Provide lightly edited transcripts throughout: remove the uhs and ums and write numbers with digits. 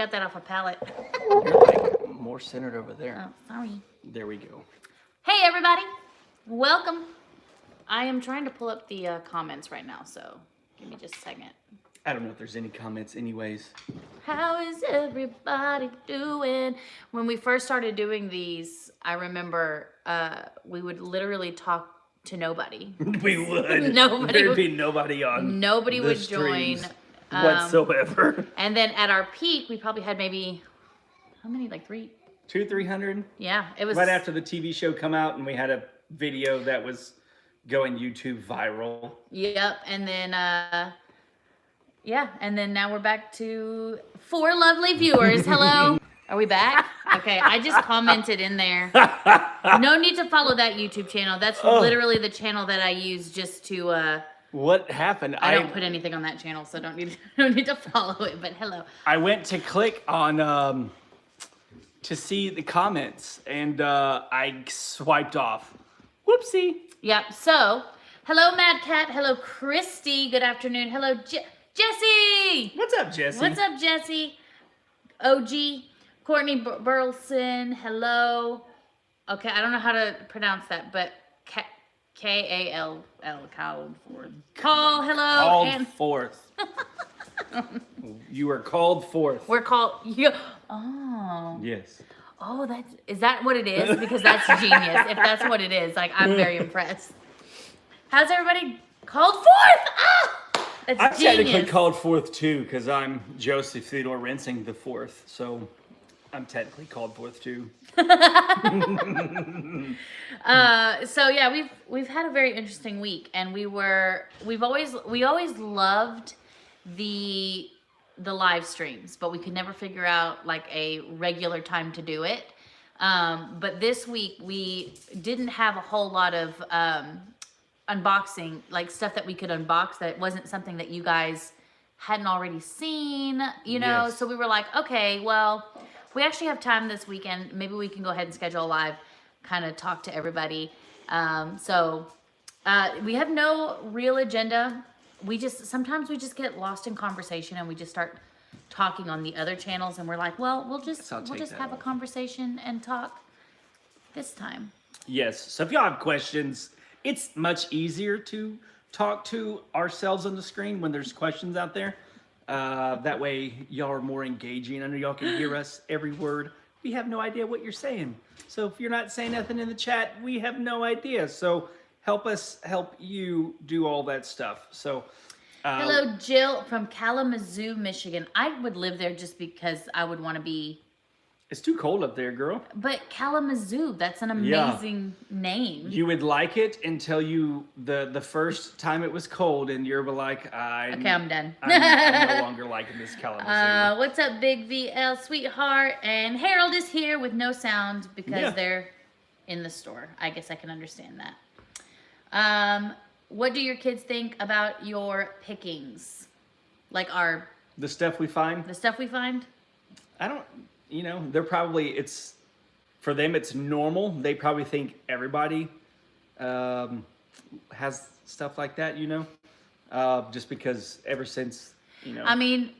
got that off a pallet. You're like more centered over there. Oh, sorry. There we go. Hey, everybody. Welcome. I am trying to pull up the comments right now, so give me just a second. I don't know if there's any comments anyways. How is everybody doing? When we first started doing these, I remember we would literally talk to nobody. We would. Nobody There'd be nobody on. Nobody the would join. streams whatsoever. And then at our peak, we probably had maybe, how many? Like 200-300? Yeah, it was Right after the TV show come out and we had a video that was going YouTube viral. Yep, and then yeah, and then now we're back to 4 lovely viewers. Hello. Are we back? Okay, I just commented in there. No need to follow that YouTube channel. That's literally the channel that I use just to What happened? I don't put anything on that channel, so don't need to follow it, but hello. I went to click on to see the comments and I swiped off. Whoopsie. Yep, so hello Mad Cat, hello Christy, good afternoon. Hello Jesse! What's up, Jesse? What's up, Jesse? OG, Courtney Burleson, hello. Okay, I don't know how to pronounce that, but K-A-L-L, called forth. Call, hello. Called forth. You were called forth. We're called, oh. Yes. Oh, is that what it is? Because that's genius. If that's what it is, like, I'm very impressed. How's everybody called forth? Ah! That's I'm genius. technically called forth too, because I'm Joseph Theodore Rensing the fourth, so I'm technically called forth too. So yeah, we've had a very interesting week, and we always loved the live streams, but we could never figure out like a regular time to do it. But this week we didn't have a whole lot of unboxing, like stuff that we could unbox that wasn't something that you guys hadn't already seen, you know? Yes. So we were like, okay, well, we actually have time this weekend. Maybe we can go ahead and schedule a live, kind of talk to everybody. So we have no real agenda. Sometimes we just get lost in conversation and we just start talking on the other channels, and we're like, well, we'll just have a conversation and talk this time. Yes. So if y'all have questions, it's much easier to talk to ourselves on the screen when there's questions out there. That way y'all are more engaging. I know y'all can hear us every word. We have no idea what you're saying. So if you're not saying nothing in the chat, we have no idea. So help us help you do all that stuff. So hello, Jill from Kalamazoo, Michigan. I would live there just because I would want to be. It's too cold up there, girl. But Kalamazoo, that's an amazing name. You would like it until the first time it was cold, and you're like, okay, I'm done. I'm no longer liking this Kalamazoo. What's up, Big VL, sweetheart? And Harold is here with no sound because they're in the store. I guess I can understand that. What do your kids think about your pickings? Like the stuff we find? The stuff we find? I don't, they're probably, for them, it's normal. They probably think everybody has stuff like that, just because ever since, I mean,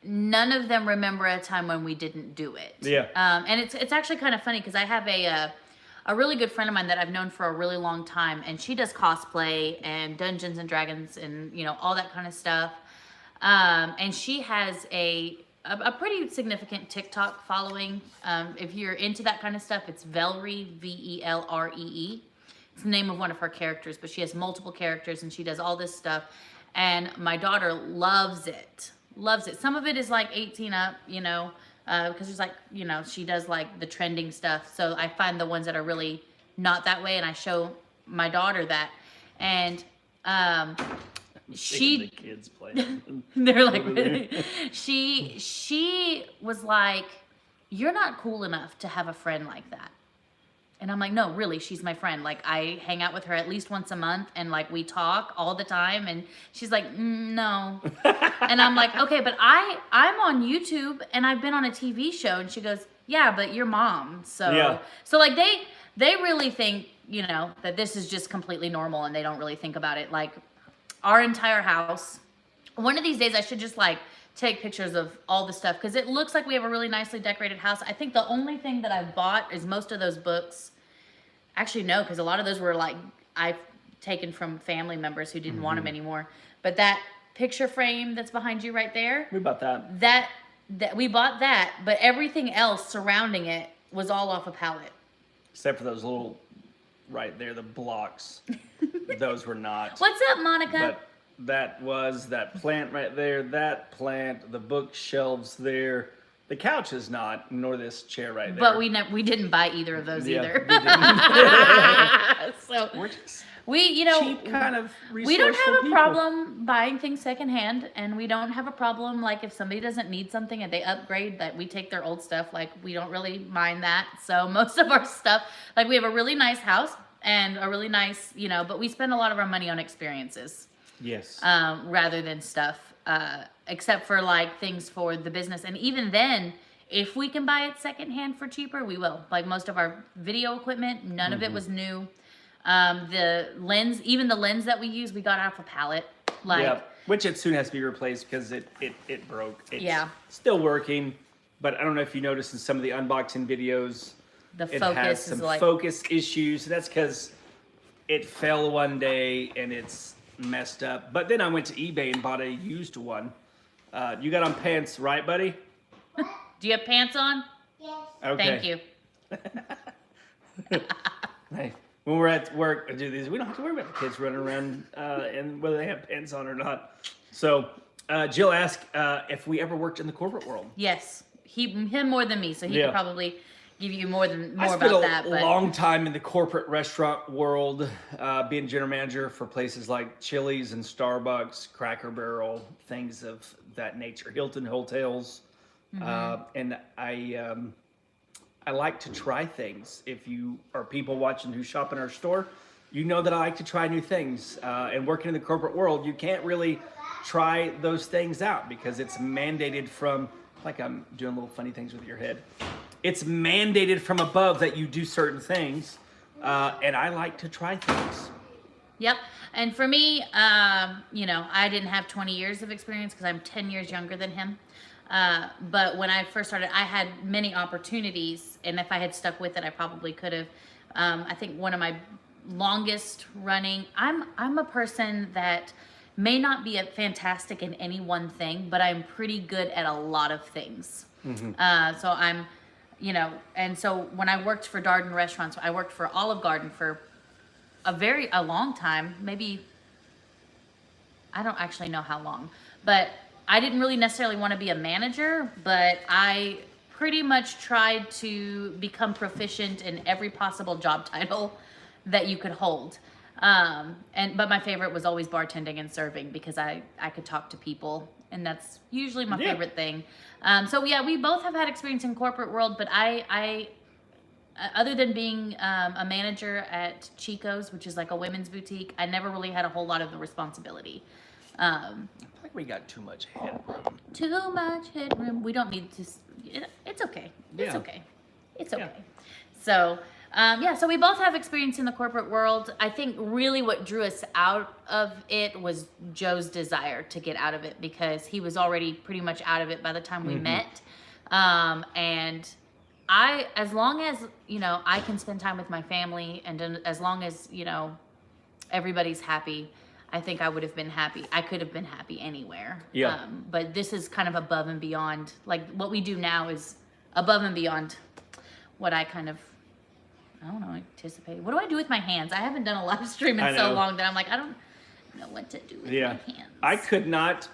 none of them remember a time when we didn't do it. Yeah. And it's actually kind of funny because I have a really good friend of mine that I've known for a really long time, and she does cosplay and Dungeons and Dragons and all that kind of stuff. And she has a pretty significant TikTok following. If you're into that kind of stuff, it's Velree, Velree. It's the name of one of her characters, but she has multiple characters and she does all this stuff. And my daughter loves it. Loves it. Some of it is like 18 up, because there's like, she does like the trending stuff. So I find the ones that are really not that way, and I show my daughter that. And the kids playing. They're like, she was like, you're not cool enough to have a friend like that. And I'm like, no, really, she's my friend. Like, I hang out with her at least once a month, and like we talk all the time. And she's like, no. And I'm like, okay, but I'm on YouTube and I've been on a TV show. And she goes, yeah, but you're mom. So like they really think, that this is just completely normal, and they don't really think about it. Like, our entire house, one of these days I should just like take pictures of all the stuff because it looks like we have a really nicely decorated house. I think the only thing that I've bought is most of those books. Actually, no, because a lot of those were like I've taken from family members who didn't want them anymore. But that picture frame that's behind you right there, We bought that. that we bought that, but everything else surrounding it was all off a pallet. Except for those little, right there, the blocks. Those were not. What's up, Monica? But that was that plant right there, that plant, the bookshelves there. The couch is not, nor this chair right there. But we didn't buy either of those either. We didn't. So We're just we, cheap kind of we don't resourceful have a people. problem buying things secondhand, and we don't have a problem like if somebody doesn't need something and they upgrade that we take their old stuff. Like we don't really mind that. So most of our stuff, like we have a really nice house and a really nice, but we spend a lot of our money on experiences. Yes. Rather than stuff, except for like things for the business. And even then, if we can buy it secondhand for cheaper, we will. Like most of our video equipment, none of it was new. The lens, even the lens that we use, we got off a pallet. Like, yeah, which it soon has to be replaced because it broke. It's still working, but I don't know if you noticed in some of the unboxing videos, the it focus has some is like focus issues. That's because it fell one day and it's messed up. But then I went to eBay and bought a used one. You got on pants, right, buddy? Do you have pants on? Yes. Okay. Thank you. Hey, when we're at work, I do these. We don't have to worry about the kids running around and whether they have pants on or not. So Jill asked if we ever worked in the corporate world. Yes, him more than me, so he could probably give you more I about spent that. a But long time in the corporate restaurant world, being general manager for places like Chili's and Starbucks, Cracker Barrel, things of that nature, Hilton hotels, and I like to try things. If you are people watching who shop in our store, you know that I like to try new things. And working in the corporate world, you can't really try those things out because it's mandated from, like I'm doing little funny things with your head. It's mandated from above that you do certain things. And I like to try things. Yep. And for me, I didn't have 20 years of experience because I'm 10 years younger than him. But when I first started, I had many opportunities, and if I had stuck with it, I probably could have. I think one of my longest running, I'm a person that may not be fantastic in any one thing, but I'm pretty good at a lot of things. So I'm, and so when I worked for Darden Restaurants, I worked for Olive Garden for a long time, maybe, I don't actually know how long, but I didn't really necessarily want to be a manager, but I pretty much tried to become proficient in every possible job title that you could hold. But my favorite was always bartending and serving because I could talk to people, and that's usually my favorite thing. So yeah, we both have had experience in corporate world, but I other than being a manager at Chico's, which is like a women's boutique, I never really had a whole lot of the responsibility. I feel like we got too much headroom. Too much headroom. We don't need to. It's okay. It's Yeah. okay. It's okay. So, so we both have experience in the corporate world. I think really what drew us out of it was Joe's desire to get out of it because he was already pretty much out of it by the time we met. And as long as, I can spend time with my family and as long as, everybody's happy, I think I would have been happy. I could have been happy anywhere. Yeah. But this is kind of above and beyond. Like what we do now is above and beyond what I kind of, anticipated. What do I do with my hands? I haven't done a live stream in so long that I'm like, I don't know what to do with my hands. I could not,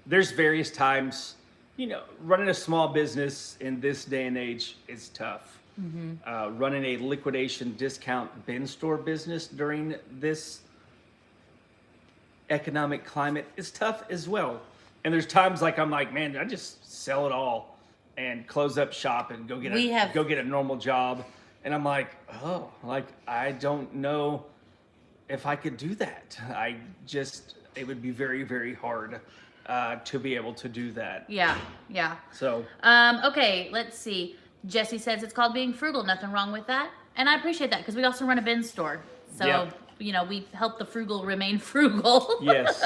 there's various times, running a small business in this day and age is tough. Running a liquidation discount bin store business during this economic climate is tough as well. And there's times like I'm like, man, I just sell it all and close up shop and go get a normal job. And I'm like, I don't know if I could do that. It would be very, very hard to be able to do that. Yeah. So. Okay, let's see. Jesse says it's called being frugal. Nothing wrong with that. And I appreciate that because we also run a bin store. So we help the frugal remain frugal. Yes.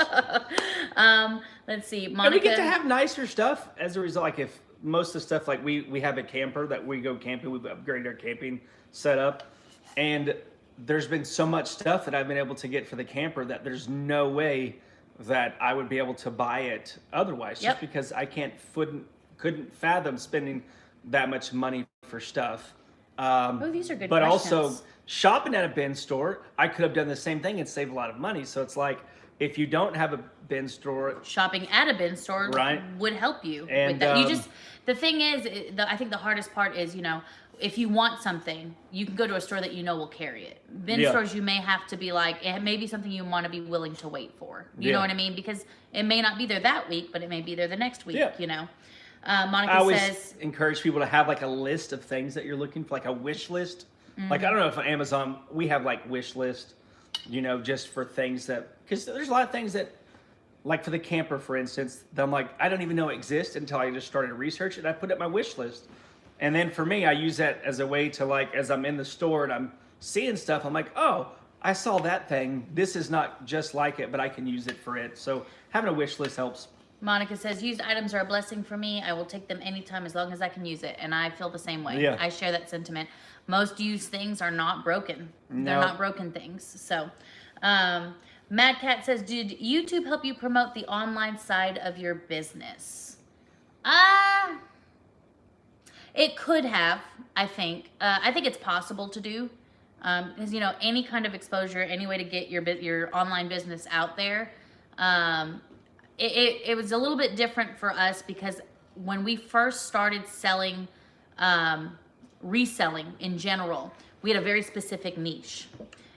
Let's see, And Monica. we get to have nicer stuff as a result. Like if most of the stuff, like we have a camper that we go camping, we've upgraded our camping setup, and there's been so much stuff that I've been able to get for the camper that there's no way that I would be able to buy it otherwise, Yep. just because I couldn't fathom spending that much money for stuff. These are good But questions. also shopping at a bin store, I could have done the same thing and saved a lot of money. So it's like if you don't have a bin store, shopping at a bin store Right. would help you And, with that. The thing is, I think the hardest part is, if you want something, you can go to a store that will carry it. Bin Yeah. stores, you may have to be like, it may be something you want to be willing to wait for. You know Yeah. what I mean? Because it may not be there that week, but it may be there the next week, Yeah. Monica I always says, encourage people to have like a list of things that you're looking for, like a wish list. Like, I don't know if on Amazon we have like wish list, just for things because there's a lot of things that, like for the camper, for instance, that I'm like, I don't even know exist until I just started research and I put it in my wish list. And then for me, I use that as a way to, like, as I'm in the store and I'm seeing stuff, I'm like, oh, I saw that thing. This is not just like it, but I can use it for it. So having a wish list helps. Monica says, used items are a blessing for me. I will take them anytime as long as I can use it. And I feel the same way. Yeah. I share that sentiment. Most used things are not broken. They're No. not broken things. So, Mad Cat says, did YouTube help you promote the online side of your business? It could have, I think. I think it's possible to do. Because, any kind of exposure, any way to get your online business out there, it was a little bit different for us because when we first started selling, reselling in general, we had a very specific niche.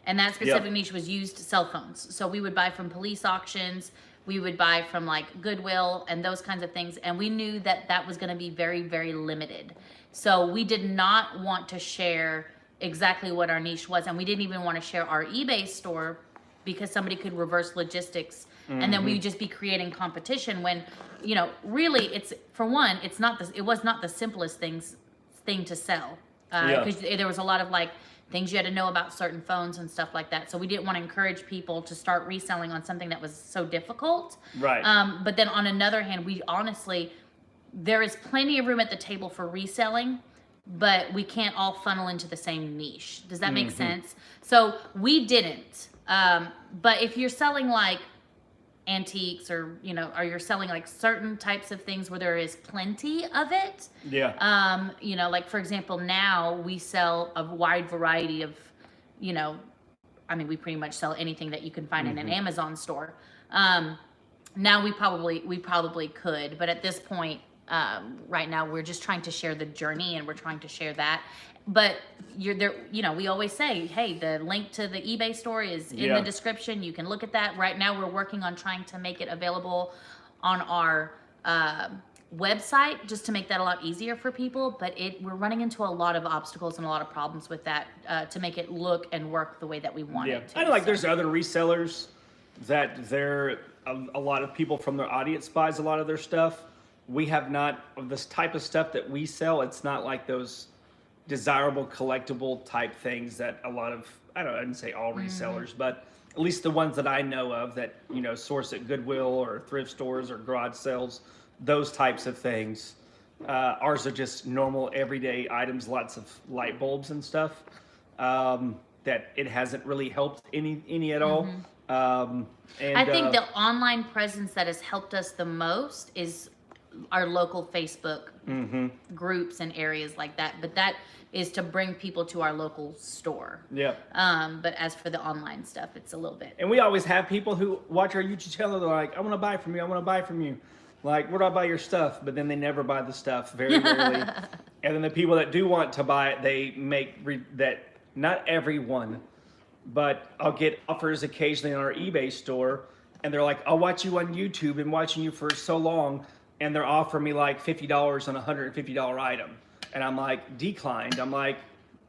And that specific niche was used cell phones. So we would buy from police auctions, we would buy from like Goodwill and those kinds of things. And we knew that that was going to be very, very limited. So we did not want to share exactly what our niche was. And we didn't even want to share our eBay store because somebody could reverse logistics. And then we'd just be creating competition when, really it's, for one, it was not the simplest thing to sell. Because there was a lot of like things you had to know about certain phones and stuff like that. So we didn't want to encourage people to start reselling on something that was so difficult. Right. But then on another hand, there is plenty of room at the table for reselling, but we can't all funnel into the same niche. Does that make sense? So we didn't. But if you're selling like antiques or you're selling like certain types of things where there is plenty of it, like for example, now we sell a wide variety of, we pretty much sell anything that you can find in an Amazon store. Now we probably could, but at this point, right now we're just trying to share the journey and we're trying to share that. But you're there, we always say, hey, the link to the eBay store is in the description. You can look at that. Right now we're working on trying to make it available on our website just to make that a lot easier for people. But we're running into a lot of obstacles and a lot of problems with that to make it look and work the way that we want it to. I know, like there's other resellers that a lot of people from their audience buys a lot of their stuff. We have not, of this type of stuff that we sell, it's not like those desirable collectible type things that a lot of, I didn't say all resellers, but at least the ones that I know of that, source at Goodwill or thrift stores or garage sales, those types of things. Ours are just normal everyday items, lots of light bulbs and stuff, that it hasn't really helped any at all. And I think the online presence that has helped us the most is our local Facebook groups and areas like that. But that is to bring people to our local store. Yeah. But as for the online stuff, it's a little bit. And we always have people who watch our YouTube channel. They're like, I want to buy from you. I want to buy from you. Like, where do I buy your stuff? But then they never buy the stuff, very rarely. And then the people that do want to buy it, they make that, not everyone, but I'll get offers occasionally on our eBay store. And they're like, I'll watch you on YouTube, been watching you for so long. And they're offering me like $50 on a $150 item. And I'm like, declined. I'm like,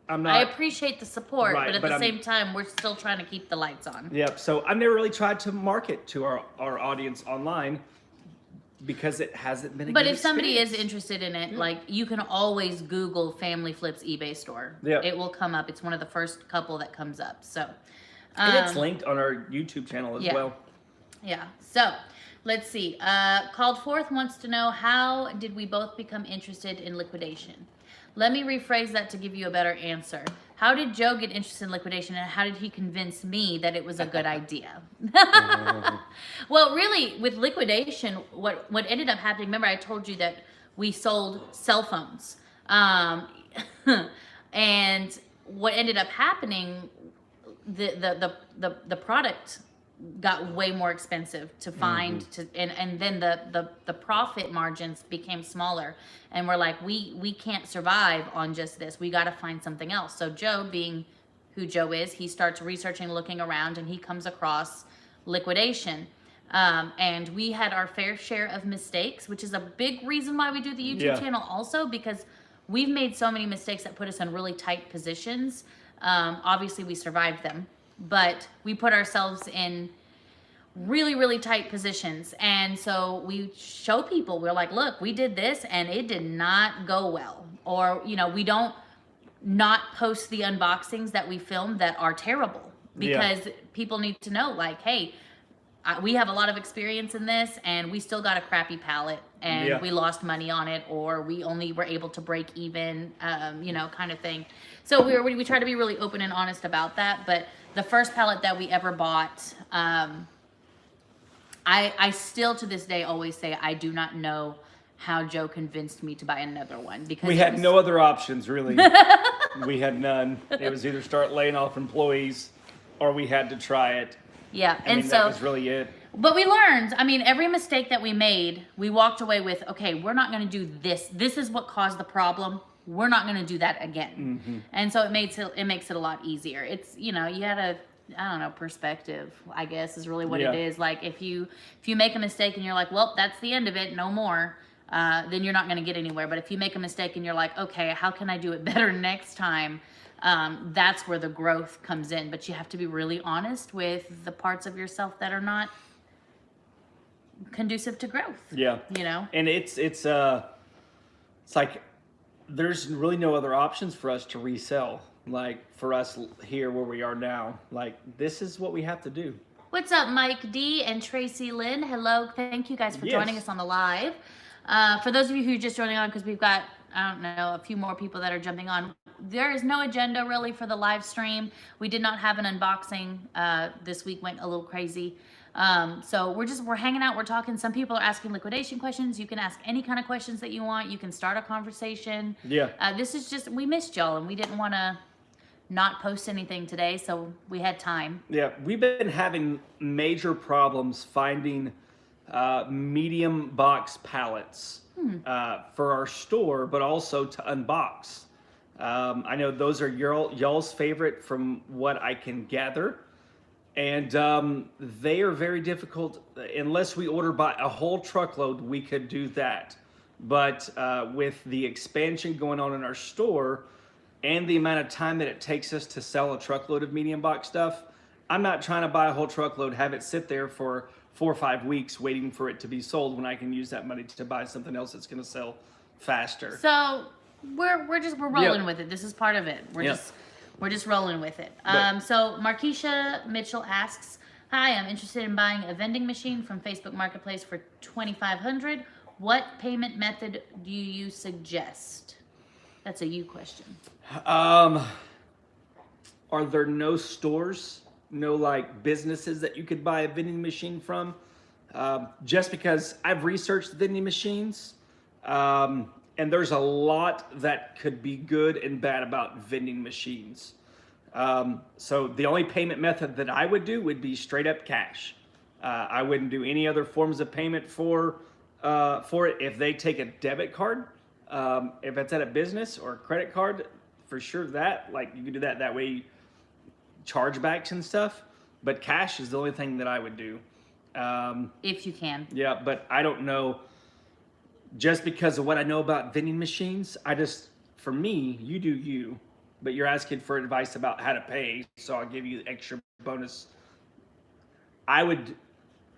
I'm not. I appreciate the support, Right, but at but the I'm- same time, we're still trying to keep the lights on. Yep. So I've never really tried to market to our audience online because it hasn't been a But good if somebody is experience. interested in it, like you can always Google Family Flips eBay store. Yeah. It will come up. It's one of the first couple that comes up. So, And it's linked on our YouTube channel as well. Yeah. So let's see. Called Forth wants to know, how did we both become interested in liquidation? Let me rephrase that to give you a better answer. How did Joe get interested in liquidation, and how did he convince me that it was a good idea? Well, really, with liquidation, what ended up happening, remember I told you that we sold cell phones. And what ended up happening, the product got way more expensive to find, and then the profit margins became smaller, and we're like, we can't survive on just this. We got to find something else. So Joe, being who Joe is, he starts researching, looking around, and he comes across liquidation. And we had our fair share of mistakes, which is a big reason why we do the YouTube channel also, because we've made so many mistakes that put us in really tight positions. Obviously we survived them, but we put ourselves in really, really tight positions. And so we show people, we're like, look, we did this and it did not go well. Or, you know, we don't not post the unboxings that we filmed that are terrible, because people need to know, like, hey, we have a lot of experience in this, and we still got a crappy pallet, and we lost money on it, or we only were able to break even, you know, kind of thing. So we try to be really open and honest about that. But the first pallet that we ever bought, I still to this day always say I do not know how Joe convinced me to buy another one, because we had no other options, really. We had none. It was either start laying off employees or we had to try it. Yeah, I mean, that was really it. But we learned. I mean, every mistake that we made, we walked away with, okay, we're not going to do this. This is what caused the problem. We're not going to do that again. And so it makes it a lot easier. It's, you know, you had a, I don't know, perspective, I guess, is really what it is. Like, if you make a mistake and you're like, well, that's the end of it, no more, then you're not going to get anywhere. But if you make a mistake and you're like, okay, how can I do it better next time? That's where the growth comes in. But you have to be really honest with the parts of yourself that are not conducive to growth. Yeah. You know? And it's like there's really no other options for us to resell. Like, for us here where we are now, like, this is what we have to do. What's up, Mike D and Tracy Lynn? Hello. Thank you guys for joining us on the live. For those of you who are just joining on, because we've got, I don't know, a few more people that are jumping on. There is no agenda really for the live stream. We did not have an unboxing. This week went a little crazy. So we're hanging out, we're talking. Some people are asking liquidation questions. You can ask any kind of questions that you want. You can start a conversation. This is just, we missed y'all, and we didn't want to not post anything today, so we had time. We've been having major problems finding medium box pallets for our store, but also to unbox. I know those are y'all's favorite from what I can gather. And they are very difficult. Unless we order by a whole truckload, we could do that. But with the expansion going on in our store and the amount of time that it takes us to sell a truckload of medium box stuff, I'm not trying to buy a whole truckload, have it sit there for 4 or 5 weeks waiting for it to be sold, when I can use that money to buy something else that's going to sell faster. So we're rolling with it. This is part of it. We're just rolling with it. So Markeisha Mitchell asks, hi, I'm interested in buying a vending machine from Facebook Marketplace for $2,500. What payment method do you suggest? That's a you question. Are there no stores, no like businesses that you could buy a vending machine from? Just because I've researched vending machines, and there's a lot that could be good and bad about vending machines. So the only payment method that I would do would be straight up cash. I wouldn't do any other forms of payment for it. If they take a debit card, if it's at a business, or a credit card, for sure that, like, you can do that. That way, chargebacks and stuff. But cash is the only thing that I would do. If you can. Yeah, but I don't know. Just because of what I know about vending machines, for me, you do you, but you're asking for advice about how to pay, so I'll give you the extra bonus.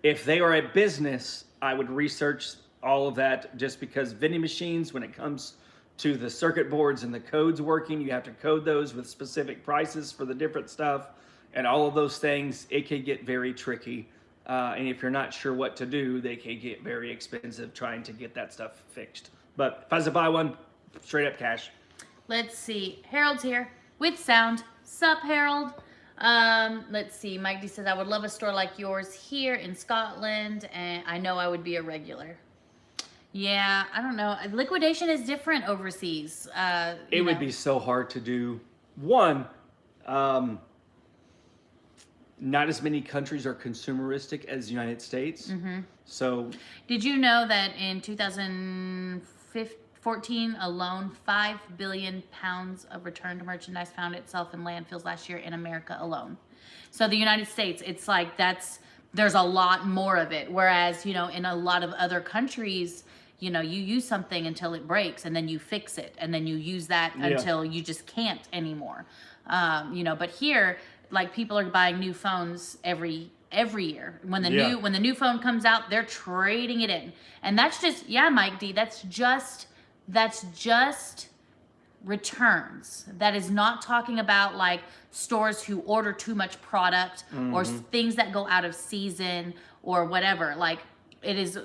If they are a business, I would research all of that, just because vending machines, when it comes to the circuit boards and the codes working, you have to code those with specific prices for the different stuff. and all of those things, it can get very tricky. And if you're not sure what to do, they can get very expensive trying to get that stuff fixed. But if I was to buy one, straight up cash. Let's see. Harold's here with sound. Sup, Harold? Let's see. Mike D says, I would love a store like yours here in Scotland, and I know I would be a regular. Yeah, I don't know. Liquidation is different overseas. It would be so hard to do. One, not as many countries are consumeristic as the United States. Mm-hmm. So, did you know that in 2014 alone, 5 billion pounds of returned merchandise found itself in landfills last year in America alone? So the United States, it's like there's a lot more of it. Whereas, in a lot of other countries, you use something until it breaks and then you fix it and then you use that until you just can't anymore. But here, like, people are buying new phones every year. When the new phone comes out, they're trading it in. And that's just, Mike D, that's just returns. That is not talking about like stores who order too much product or things that go out of season or whatever. Like, it is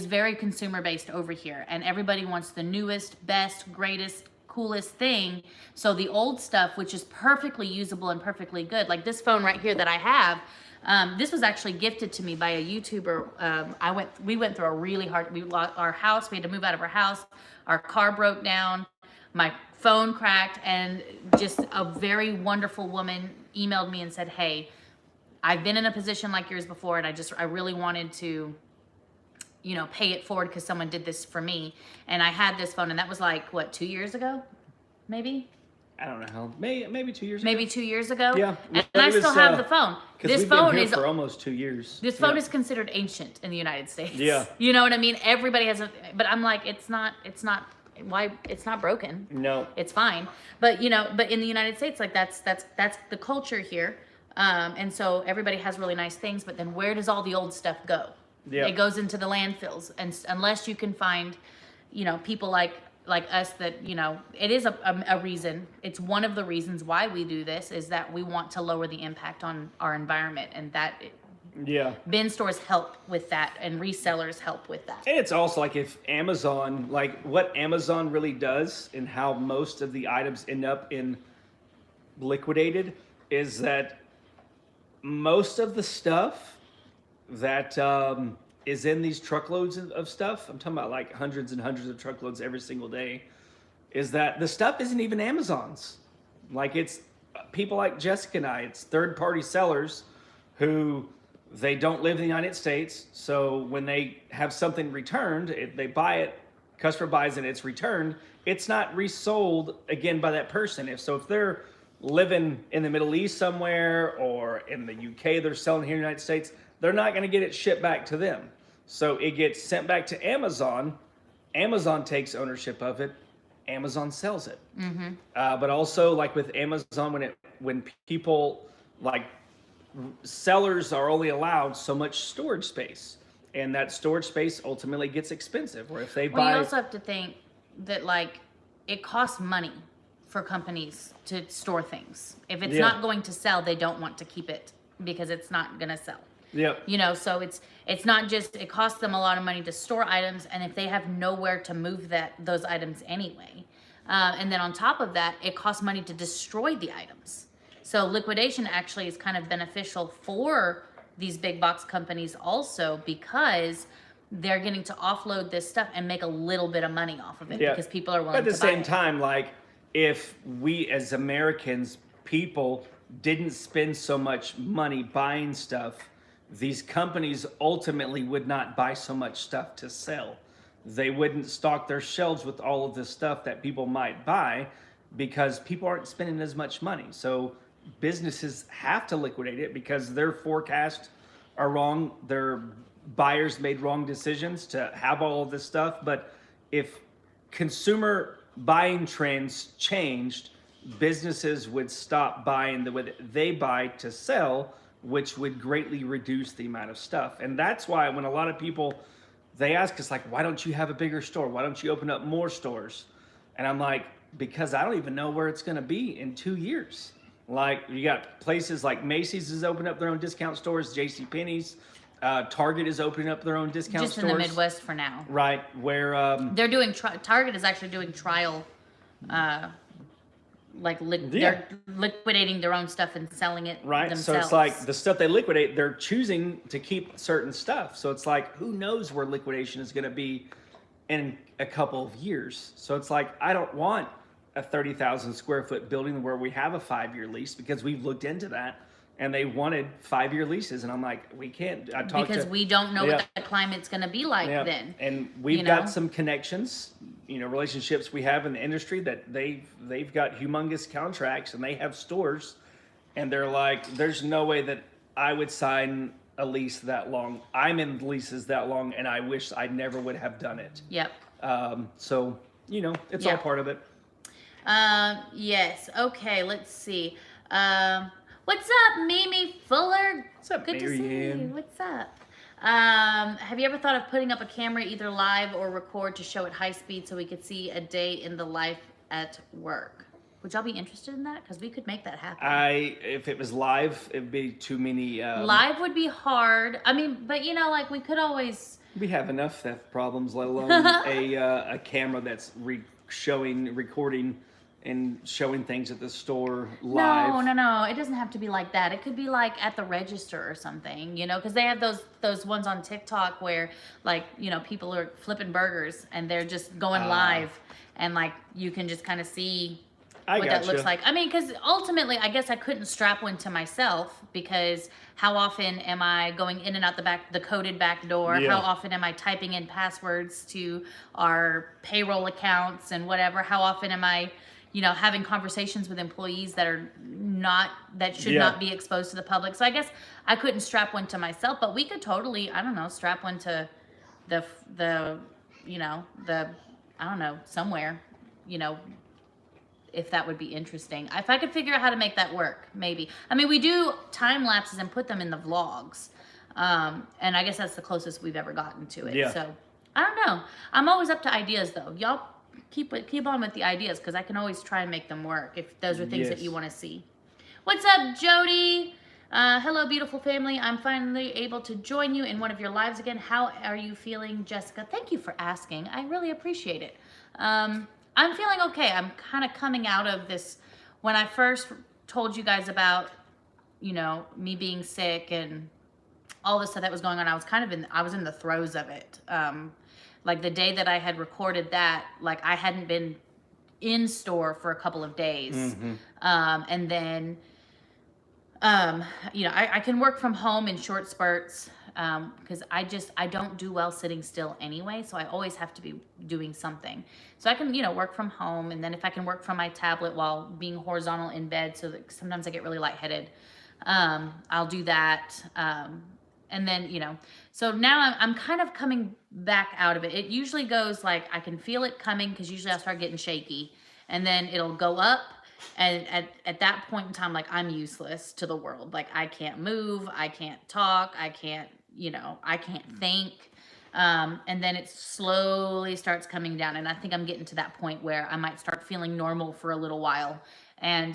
very consumer based over here, and everybody wants the newest, best, greatest, coolest thing. So the old stuff, which is perfectly usable and perfectly good, like this phone right here that I have, this was actually gifted to me by a YouTuber. We went through a really hard, we lost our house, we had to move out of our house, our car broke down, my phone cracked, and just a very wonderful woman emailed me and said, hey, I've been in a position like yours before, and I really wanted to pay it forward because someone did this for me. And I had this phone, and that was like, what, 2 years ago? Maybe? I don't know. Maybe 2 years ago. Maybe 2 years ago? Yeah. And I still have the phone. This phone is for almost 2 years. This phone is considered ancient in the United States. Yeah. You know what I mean? Everybody has but I'm like, it's not broken. No. It's fine. But in the United States, like that's the culture here. And so everybody has really nice things, but then where does all the old stuff go? Yeah. It goes into the landfills, and unless you can find, people like us that, it is a reason. It's one of the reasons why we do this, is that we want to lower the impact on our environment, and that bin stores help with that, and resellers help with that. And it's also like, if Amazon, like what Amazon really does and how most of the items end up in liquidated is that most of the stuff that is in these truckloads of stuff, I'm talking about like hundreds and hundreds of truckloads every single day, is that the stuff isn't even Amazon's. Like, it's people like Jessica and I, it's third-party sellers who, they don't live in the United States, so when they have something returned, they buy it, customer buys it, it's returned, it's not resold again by that person. If they're living in the Middle East somewhere, or in the UK, they're selling here in the United States, they're not going to get it shipped back to them. So it gets sent back to Amazon. Amazon takes ownership of it. Amazon sells it. Mm-hmm. But also, like with Amazon, when people, like, sellers are only allowed so much storage space, and that storage space ultimately gets expensive. Or if they buy, you also have to think that, like, it costs money for companies to store things. If it's not going to sell, they don't want to keep it because it's not going to sell. Yep. So it's not just, it costs them a lot of money to store items, and if they have nowhere to move those items anyway, and then on top of that, it costs money to destroy the items. So liquidation actually is kind of beneficial for these big box companies also, because they're getting to offload this stuff and make a little bit of money off of it because people are willing to buy it. But at the same time, like, if we as Americans, people didn't spend so much money buying stuff, these companies ultimately would not buy so much stuff to sell. They wouldn't stock their shelves with all of the stuff that people might buy, because people aren't spending as much money. So businesses have to liquidate it because their forecasts are wrong. Their buyers made wrong decisions to have all of this stuff. But if consumer buying trends changed, businesses would stop buying the way that they buy to sell, which would greatly reduce the amount of stuff. And that's why when a lot of people, they ask us, like, why don't you have a bigger store? Why don't you open up more stores? And I'm like, because I don't even know where it's going to be in 2 years. Like you got places like Macy's is opening up their own discount stores, JCPenney's, Target is opening up their own discount Just stores. in the Midwest for now. Right, where They're doing Target is actually doing trial, they're liquidating their own stuff and selling it themselves. So it's like the stuff they liquidate, they're choosing to keep certain stuff. So it's like, who knows where liquidation is going to be in a couple of years. So it's like, I don't want a 30,000 square foot building where we have a 5-year lease, because we've looked into that and they wanted 5-year leases. And I'm like, we can't. Because we don't know what the climate's going to be like then. And we've got some connections, relationships we have in the industry that they've got humongous contracts and they have stores, and they're like, there's no way that I would sign a lease that long. I'm in leases that long, and I wish I never would have done it. Yep. So it's all part of it. Yes. Okay. Let's see. What's up, Mimi Fuller? What's up, Good to see Marianne? you. What's up? Have you ever thought of putting up a camera, either live or record, to show at high speed so we could see a day in the life at work? Would y'all be interested in that? Because we could make that happen. If it was live, it'd be too many. Live would be hard. I mean, but we could always. We have enough theft problems, let alone a camera that's recording and showing things at the store live. No. It doesn't have to be like that. It could be like at the register or something, because they have those ones on TikTok where people are flipping burgers and they're just going live, and you can just kind of see what that looks like. I mean, because ultimately, I guess I couldn't strap one to myself, because how often am I going in and out the coded back door? Yeah. How often am I typing in passwords to our payroll accounts and whatever? How often am I, having conversations with employees that should not be exposed to the public? So I guess I couldn't strap one to myself, but we could totally, strap one to somewhere, if that would be interesting. If I could figure out how to make that work, maybe. I mean, we do time lapses and put them in the vlogs. And I guess that's the closest we've ever gotten to it. Yeah. So I don't know. I'm always up to ideas though. Y'all keep on with the ideas, because I can always try and make them work if those are things that you want to see. What's up, Jody? Hello, beautiful family. I'm finally able to join you in one of your lives again. How are you feeling, Jessica? Thank you for asking. I really appreciate it. I'm feeling okay. I'm kind of coming out of this. When I first told you guys about, me being sick and all the stuff that was going on, I was in the throes of it. Like the day that I had recorded that, I hadn't been in store for a couple of days. Mm-hmm. And then, I can work from home in short spurts, because I don't do well sitting still anyway. So I always have to be doing something. So I can, work from home. And then if I can work from my tablet while being horizontal in bed, so that sometimes I get really lightheaded, I'll do that. And then, so now I'm kind of coming back out of it. It usually goes I can feel it coming, because usually I'll start getting shaky, and then it'll go up. And at that point in time, I'm useless to the world. I can't move, I can't talk, I can't think. And then it slowly starts coming down. And I think I'm getting to that point where I might start feeling normal for a little while. And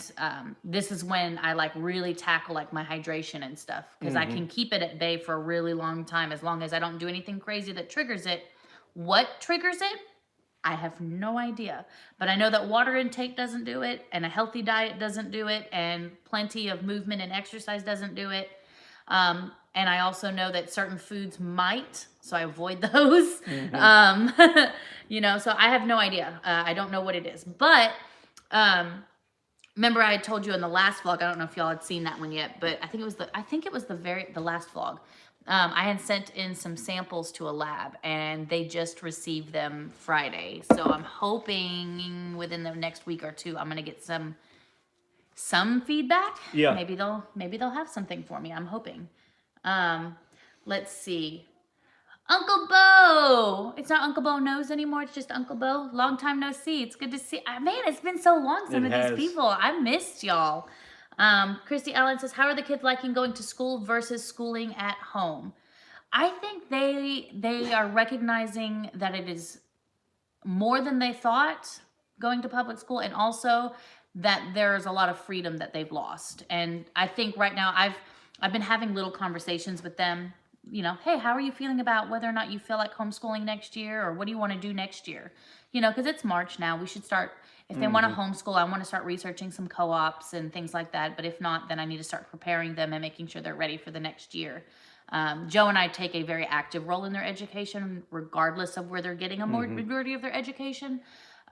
this is when I really tackle my hydration and stuff, because I can keep it at bay for a really long time, as long as I don't do anything crazy that triggers it. What triggers it? I have no idea, but I know that water intake doesn't do it, and a healthy diet doesn't do it, and plenty of movement and exercise doesn't do it. And I also know that certain foods might, so I avoid those. So I have no idea. I don't know what it is, but remember I had told you in the last vlog, I don't know if y'all had seen that one yet, but I think it was the last vlog. I had sent in some samples to a lab, and they just received them Friday. So I'm hoping within the next week or two, I'm gonna get some feedback. Yeah. Maybe they'll have something for me. I'm hoping. Let's see. Uncle Bo. It's not Uncle Bo Knows anymore. It's just Uncle Bo. Long time no see. It's good to see. Man, it's been so long. Some of these people. I missed y'all. Christy Allen says, how are the kids liking going to school versus schooling at home? I think they are recognizing that it is more than they thought going to public school, and also that there's a lot of freedom that they've lost. And I think right now I've been having little conversations with them, you know, hey, how are you feeling about whether or not you feel like homeschooling next year, or what do you want to do next year? You know, because it's March now. We should start, if they want to homeschool, I want to start researching some co-ops and things like that. But if not, then I need to start preparing them and making sure they're ready for the next year. Joe and I take a very active role in their education, regardless of where they're getting a majority of their education.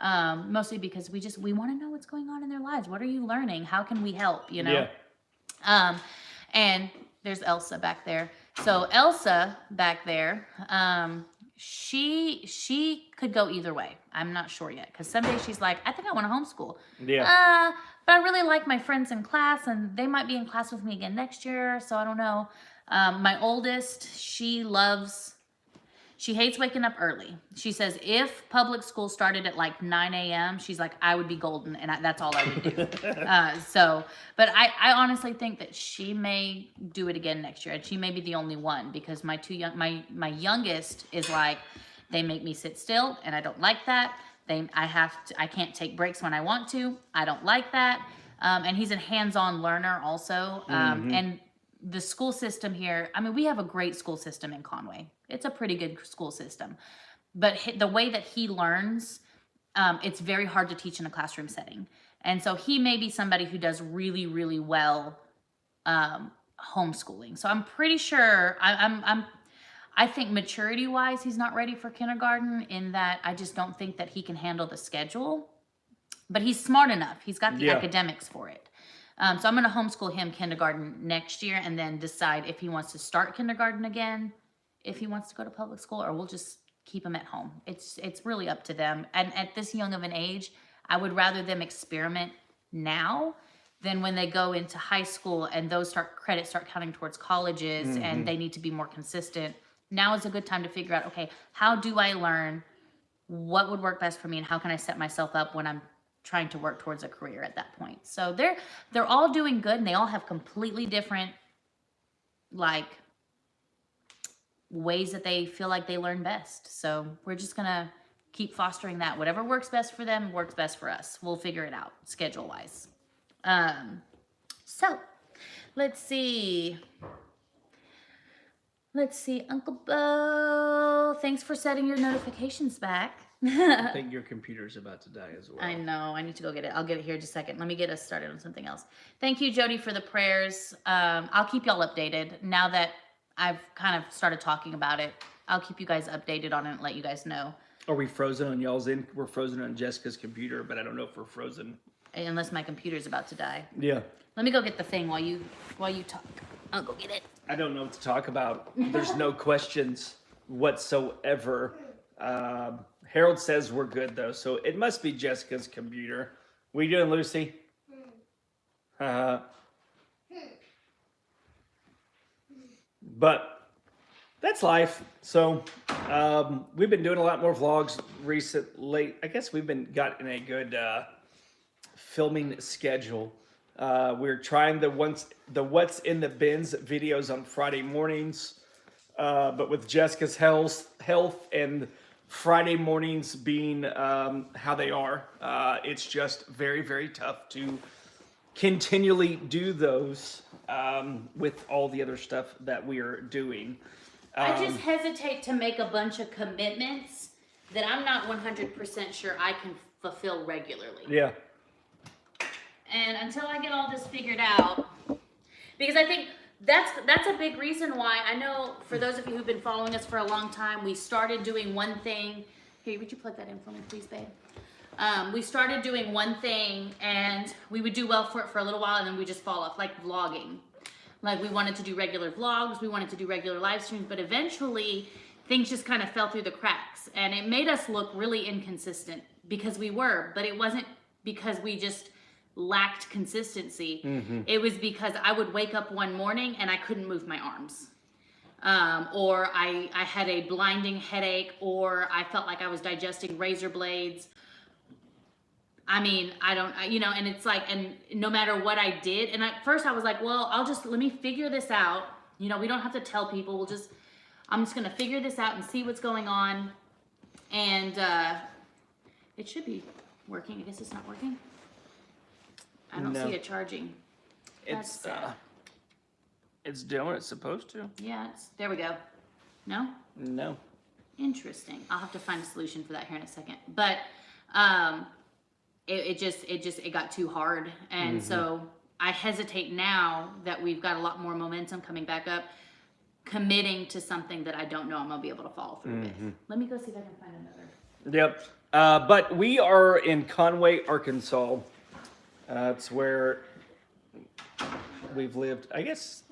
Mostly because we want to know what's going on in their lives. What are you learning? How can we help? You know? Yeah. And there's Elsa back there. So Elsa back there, she could go either way. I'm not sure yet, because someday she's like, I think I want to homeschool. Yeah. But I really like my friends in class, and they might be in class with me again next year, so I don't know. My oldest, she hates waking up early. She says if public school started at like 9 a.m., she's like, I would be golden, and that's all I would do. But I honestly think that she may do it again next year, and she may be the only one, because my youngest is like, they make me sit still, and I don't like that. I can't take breaks when I want to. I don't like that. And he's a hands-on learner also. And the school system here, I mean, we have a great school system in Conway. It's a pretty good school system. But the way that he learns, it's very hard to teach in a classroom setting. And so he may be somebody who does really, really well homeschooling. So I'm pretty sure, I think maturity-wise, he's not ready for kindergarten, in that I just don't think that he can handle the schedule. But he's smart enough. He's got the academics for it. So I'm going to homeschool him kindergarten next year, and then decide if he wants to start kindergarten again, if he wants to go to public school, or we'll just keep him at home. It's really up to them. And at this young of an age, I would rather them experiment now than when they go into high school and those credits start counting towards colleges, and they need to be more consistent. Now is a good time to figure out, okay, how do I learn? What would work best for me, and how can I set myself up when I'm trying to work towards a career at that point? So they're all doing good, and they all have completely different like ways that they feel like they learn best. So we're just gonna keep fostering that. Whatever works best for them works best for us. We'll figure it out schedule wise. So let's see, Uncle Bo, thanks for setting your notifications back. I think your computer's about to die as well. I know. I need to go get it. I'll get it here in just a second. Let me get us started on something else. Thank you, Jody, for the prayers. I'll keep y'all updated now that I've kind of started talking about it. I'll keep you guys updated on it and let you guys know. Are we frozen on y'all's end? We're frozen on Jessica's computer, but I don't know if we're frozen. Unless my computer's about to die. Yeah. Let me go get the thing while you talk. I'll go get it. I don't know what to talk about. There's no questions whatsoever. Harold says we're good, though, so it must be Jessica's computer. What are you doing, Lucy? But that's life. So we've been doing a lot more vlogs recently. I guess we've got in a good filming schedule. We're trying the what's in the bins videos on Friday mornings, but with Jessica's health and Friday mornings being how they are, it's just very, very tough to continually do those with all the other stuff that we are doing. I just hesitate to make a bunch of commitments that I'm not 100% sure I can fulfill regularly. Yeah. And until I get all this figured out, because I think that's a big reason why. I know for those of you who've been following us for a long time, we started doing one thing. Here, would you plug that in for me, please, babe? We started doing one thing, and we would do well for it for a little while, and then we just fall off, like vlogging. Like, we wanted to do regular vlogs, we wanted to do regular live streams, but eventually things just kind of fell through the cracks, and it made us look really inconsistent, because we were, but it wasn't because we just lacked consistency. It was because I would wake up one morning and I couldn't move my arms. Or I had a blinding headache, or I felt like I was digesting razor blades. I mean, and it's like, and no matter what I did, and at first I was like, well, let me figure this out. We don't have to tell people. I'm just going to figure this out and see what's going on. And it should be working. I guess it's not working. I don't No. see it charging. That's It's sad. it's doing what it's supposed to. Yeah, there we go. No? No. Interesting. I'll have to find a solution for that here in a second. But it got too hard. And so I hesitate now that we've got a lot more momentum coming back up, committing to something that I don't know I'm gonna be able to follow through with. Let me go see if I can find another. Yep. But we are in Conway, Arkansas. It's where we've lived. I guess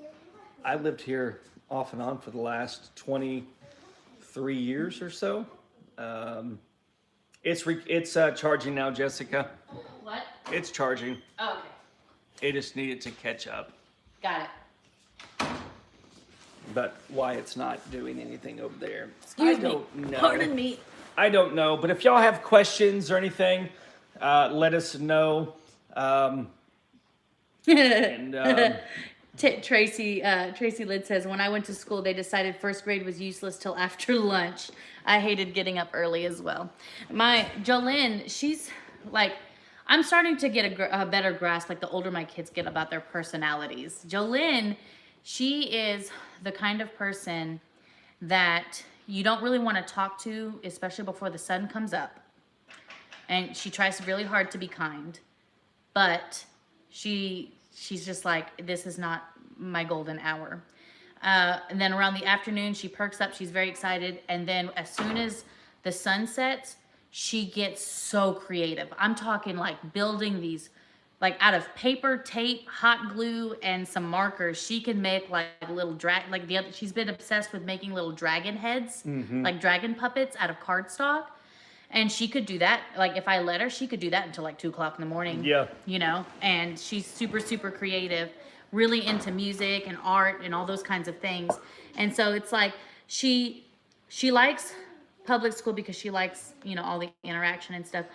I lived here off and on for the last 23 years or so. It's charging now, Jessica. What? It's charging. Oh, okay. It just needed to catch up. Got it. But why it's not doing anything over there, Excuse I me. don't know. Pardon me. I don't know. But if y'all have questions or anything, let us know. Tracy Lid says, when I went to school, they decided first grade was useless till after lunch. I hated getting up early as well. My Jolin, she's like, I'm starting to get a better grasp, like the older my kids get, about their personalities. Jolin, she is the kind of person that you don't really want to talk to, especially before the sun comes up. And she tries really hard to be kind, but she's just like, this is not my golden hour. And then around the afternoon, she perks up. She's very excited. And then as soon as the sun sets, she gets so creative. I'm talking like building these, like out of paper, tape, hot glue, and some markers. She can make like little she's been obsessed with making little dragon heads, like dragon puppets out of cardstock. And she could do that. Like if I let her, she could do that until like 2 o'clock in the morning. Yeah. You know, and she's super, super creative, really into music and art and all those kinds of things. And so it's like she likes public school because she likes, you know, all the interaction and stuff.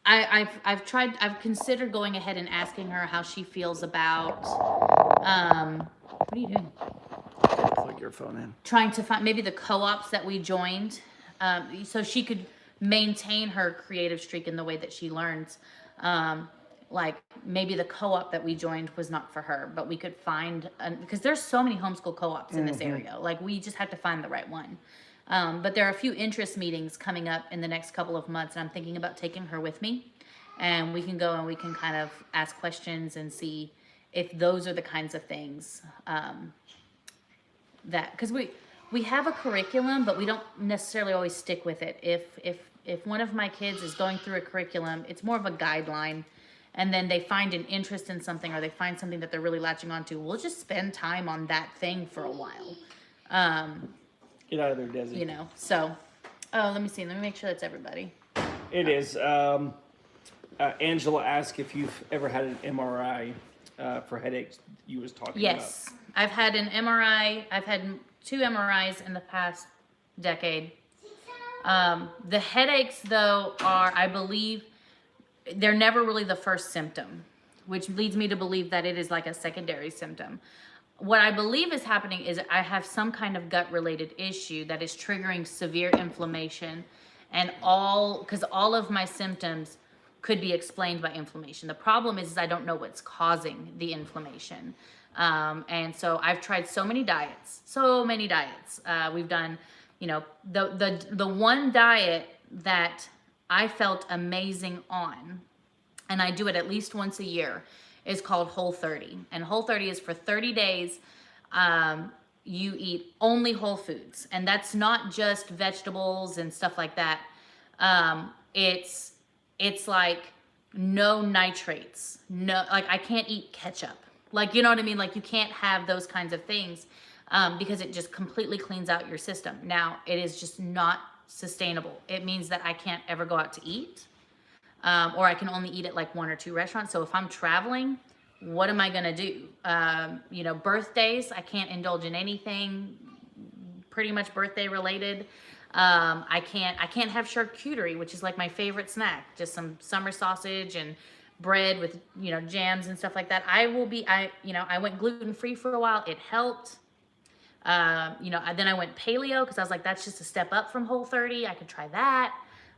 I've considered going ahead and asking her how she feels about, what are you doing? Plug your phone in. Trying to find maybe the co-ops that we joined, so she could maintain her creative streak in the way that she learns. Like maybe the co-op that we joined was not for her, but we could find, because there's so many homeschool co-ops in this area. Like we just have to find the right one. But there are a few interest meetings coming up in the next couple of months, and I'm thinking about taking her with me, and we can go and we can kind of ask questions and see if those are the kinds of things that, because we have a curriculum, but we don't necessarily always stick with it. If one of my kids is going through a curriculum, it's more of a guideline, and then they find an interest in something, or they find something that they're really latching onto, we'll just spend time on that thing for a while. Get out of there, Desi. You know, so, oh, let me see. Let me make sure that's everybody. It is. Angela asked if you've ever had an MRI for headaches. You was talking Yes, I've had an MRI. I've had 2 MRIs in the past decade. The headaches, though, are, I believe, they're never really the first symptom, which leads me to believe that it is like a secondary symptom. What I believe is happening is I have some kind of gut-related issue that is triggering severe inflammation, and because all of my symptoms could be explained by inflammation. The problem is I don't know what's causing the inflammation. And so I've tried so many diets. We've done, you know, the one diet that I felt amazing on, and I do it at least once a year, is called Whole30. And Whole30 is for 30 days. You eat only whole foods, and that's not just vegetables and stuff like that. It's like no nitrates, no, like I can't eat ketchup. Like, you know what I mean? Like you can't have those kinds of things because it just completely cleans out your system. Now, it is just not sustainable. It means that I can't ever go out to eat, or I can only eat at like 1 or 2 restaurants. So if I'm traveling, what am I gonna do? You know, birthdays, I can't indulge in anything pretty much birthday related. I can't have charcuterie, which is like my favorite snack, just some summer sausage and bread with, you know, jams and stuff like that. I went gluten-free for a while. It helped. You know, then I went paleo because I was like, that's just a step up from Whole30. I could try that.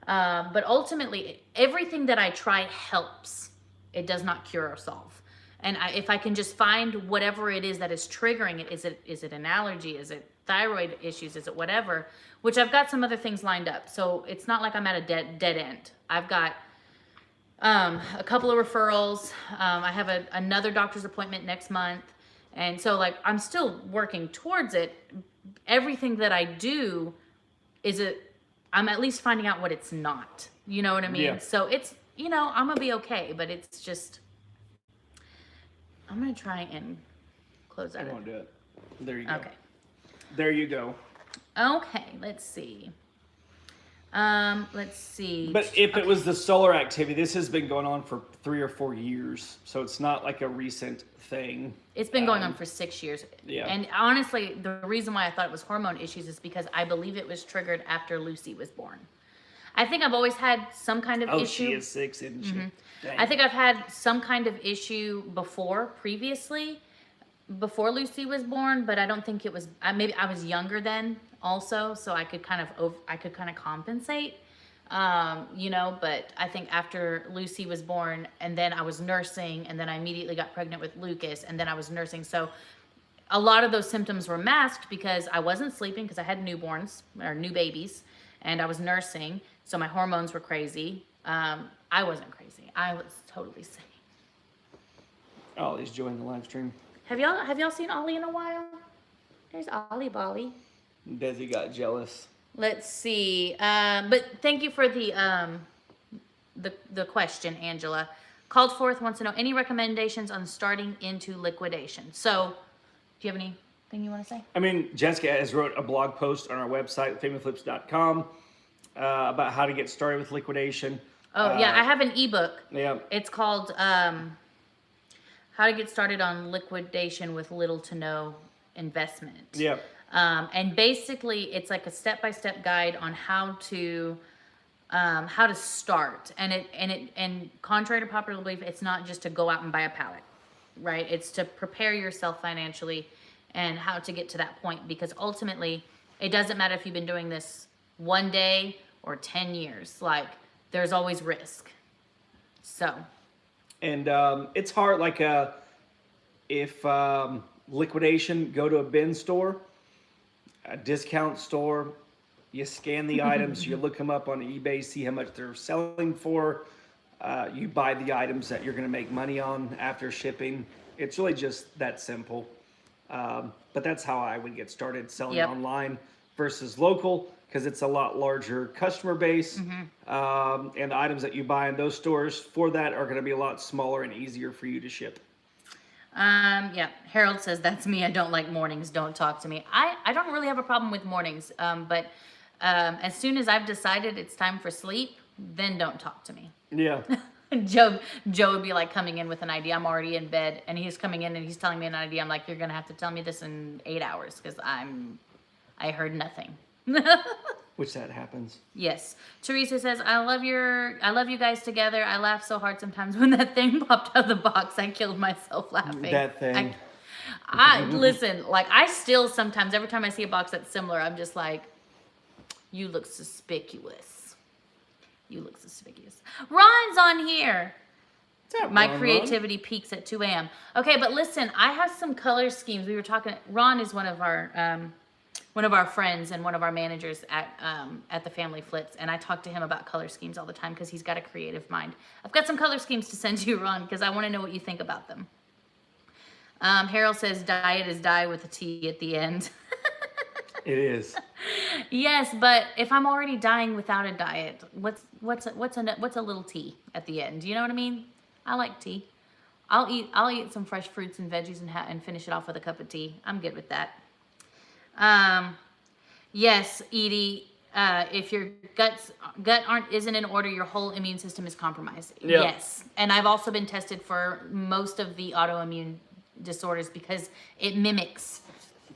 But ultimately, everything that I try helps. It does not cure or solve. And if I can just find whatever it is that is triggering it, is it an allergy? Is it thyroid issues? Is it whatever? Which I've got some other things lined up. So it's not like I'm at a dead end. I've got a couple of referrals. I have another doctor's appointment next month. And so like I'm still working towards it. Everything that I do I'm at least finding out what it's not. You know what I mean? Yeah. So it's, I'm gonna be okay, but it's just, I'm gonna try and close that. I won't do it. There you go. Okay. There you go. Okay, let's see. Let's see. But if it was the solar activity, this has been going on for 3 or 4 years, so it's not like a recent thing. It's been going on for 6 years. Yeah. And honestly, the reason why I thought it was hormone issues is because I believe it was triggered after Lucy was born. I think I've always had some kind of issue. She is 6, isn't she? Dang. I think I've had some kind of issue previously, before Lucy was born, but I don't think it was, maybe I was younger then also, so I could kind of compensate, but I think after Lucy was born, and then I was nursing, and then I immediately got pregnant with Lucas, and then I was nursing, so a lot of those symptoms were masked because I wasn't sleeping because I had newborns, or new babies, and I was nursing, so my hormones were crazy. I wasn't crazy. I was totally sane. Ollie's joined the live stream. Have y'all seen Ollie in a while? There's Ollie Bolly. Desi got jealous. Let's see. But thank you for the question, Angela. Called Forth wants to know any recommendations on starting into liquidation. So, do you have anything you want to say? I mean, Jessica has wrote a blog post on our website, famousflips.com, about how to get started with liquidation. Oh, yeah, I have an ebook. Yeah. It's called How to Get Started on Liquidation with Little to No Investment. Yeah. And basically, it's like a step-by-step guide on how to start. And contrary to popular belief, it's not just to go out and buy a pallet, right? It's to prepare yourself financially and how to get to that point. Because ultimately, it doesn't matter if you've been doing this 1 day or 10 years. Like, there's always risk. So. And it's hard, like if liquidation, go to a bin store, a discount store, you scan the items, you look them up on eBay, see how much they're selling for, you buy the items that you're going to make money on after shipping. It's really just that simple. But that's how I would get started selling online versus local, because it's a lot larger customer base, and the items that you buy in those stores for that are going to be a lot smaller and easier for you to ship. Yeah, Harold says, that's me. I don't like mornings. Don't talk to me. I don't really have a problem with mornings, but as soon as I've decided it's time for sleep, then don't talk to me. Yeah. Joe would be like coming in with an idea. I'm already in bed, and he's coming in and he's telling me an idea. I'm like, you're going to have to tell me this in 8 hours because I heard nothing. Which that happens. Yes. Teresa says, I love you guys together. I laugh so hard sometimes when that thing popped out of the box. I killed myself laughing. That thing. I listen, like I still sometimes, every time I see a box that's similar, I'm just like, you look suspicious. You look suspicious. Ron's on here. My creativity peaks at 2 a.m. Okay, but listen, I have some color schemes. We were talking, Ron is one of our friends and one of our managers at the Family Flits, and I talk to him about color schemes all the time because he's got a creative mind. I've got some color schemes to send you, Ron, because I want to know what you think about them. Harold says diet is die with a T at the end. It is. Yes, but if I'm already dying without a diet, what's a little tea at the end? Do you know what I mean? I like tea. I'll eat some fresh fruits and veggies and finish it off with a cup of tea. I'm good with that. Yes, Edie, if your gut isn't in order, your whole immune system is compromised. Yeah. Yes. And I've also been tested for most of the autoimmune disorders because it mimics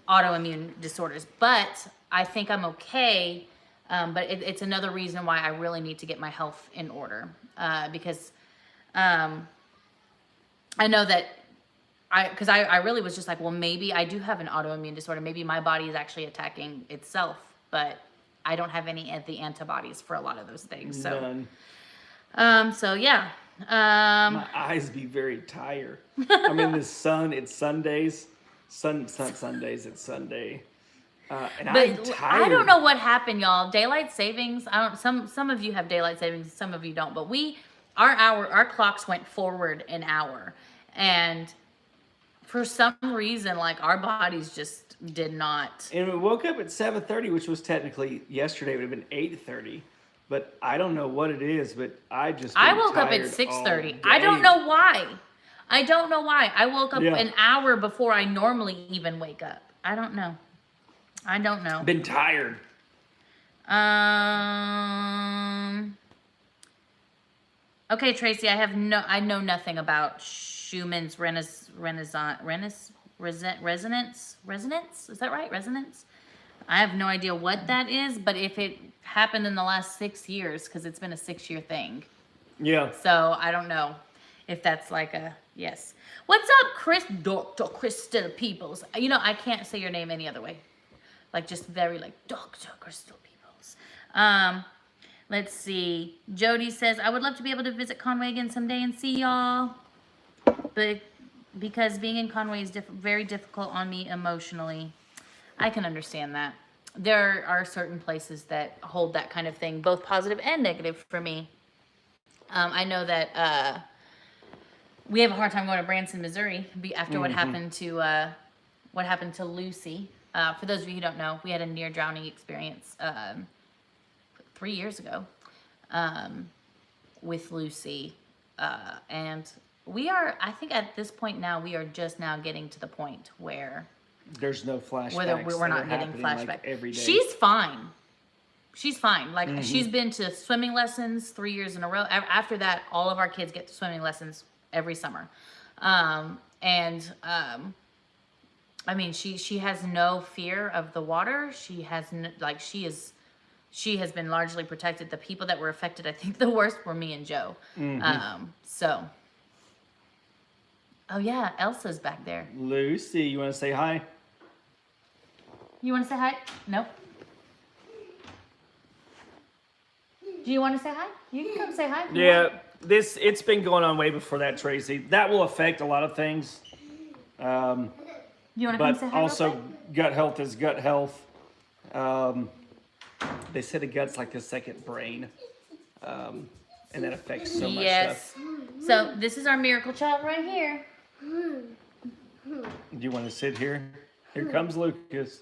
autoimmune disorders, but I think I'm okay. But it's another reason why I really need to get my health in order, because, I know that because I really was just like, well, maybe I do have an autoimmune disorder. Maybe my body is actually attacking itself, but I don't have any of the antibodies for a lot of those things. So, None. So yeah, My eyes be very tired. I'm in the sun. It's Sundays. Sundays. It's Sunday. And I'm But tired. I don't know what happened, y'all. Daylight savings. I don't. Some of you have daylight savings. Some of you don't. But our clocks went forward an hour, and for some reason, like our bodies just did not. And we woke up at 7:30, which was technically yesterday. It would have been 8:30. But I don't know what it is. But I woke up at 6:30. I don't know why. I woke up an hour before I normally even wake up. I don't know. Been tired. Okay, Tracy, I know nothing about Schumann's resonance. Is that right? Resonance? I have no idea what that is, but if it happened in the last 6 years, because it's been a 6-year thing. Yeah. So I don't know if that's like a yes. What's up, Dr. Crystal Peoples? You know, I can't say your name any other way. Like just very like Dr. Crystal Peoples. Let's see. Jody says, I would love to be able to visit Conway again someday and see y'all. But because being in Conway is very difficult on me emotionally. I can understand that. There are certain places that hold that kind of thing, both positive and negative for me. I know that we have a hard time going to Branson, Missouri after what happened to Lucy. For those of you who don't know, we had a near drowning experience 3 years ago with Lucy. And I think at this point now, we are just now getting to the point where there's no flashbacks. Whether we're not getting flashbacks. Like every day. She's fine. Like she's been to swimming lessons 3 years in a row. After that, all of our kids get to swimming lessons every summer. I mean, she has no fear of the water. She has she has been largely protected. The people that were affected, I think the worst were me and Joe. Oh yeah, Elsa's back there. Lucy, you want to say hi? You want to say hi? No. Do you want to say hi? You can come say hi. Yeah, it's been going on way before that, Tracy. That will affect a lot of things. You want to come say hi? But also, gut health is gut health. They said the gut's like the second brain, and that affects so much stuff. So this is our miracle child right here. Do you want to sit here? Here comes Lucas.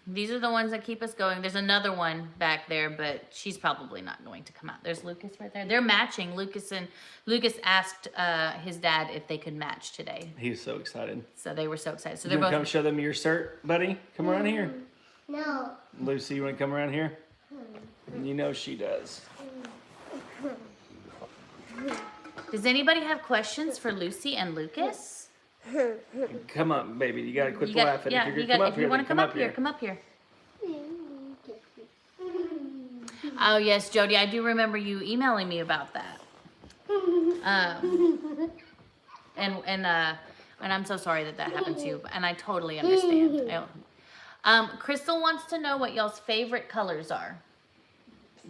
These are the ones that keep us going. There's another one back there, but she's probably not going to come out. There's Lucas right there. They're matching. Lucas asked his dad if they could match today. He was so excited. So they were so excited. So you they're want to both. come show them your cert, buddy? Come around here. No. Lucy, you want to come around here? You know she does. Does anybody have questions for Lucy and Lucas? Come on, baby. You gotta quit laughing. Yeah, if you want to come up here, come up here. Oh yes, Jody, I do remember you emailing me about that. And I'm so sorry that happened to you, and I totally understand. Crystal wants to know what y'all's favorite colors are.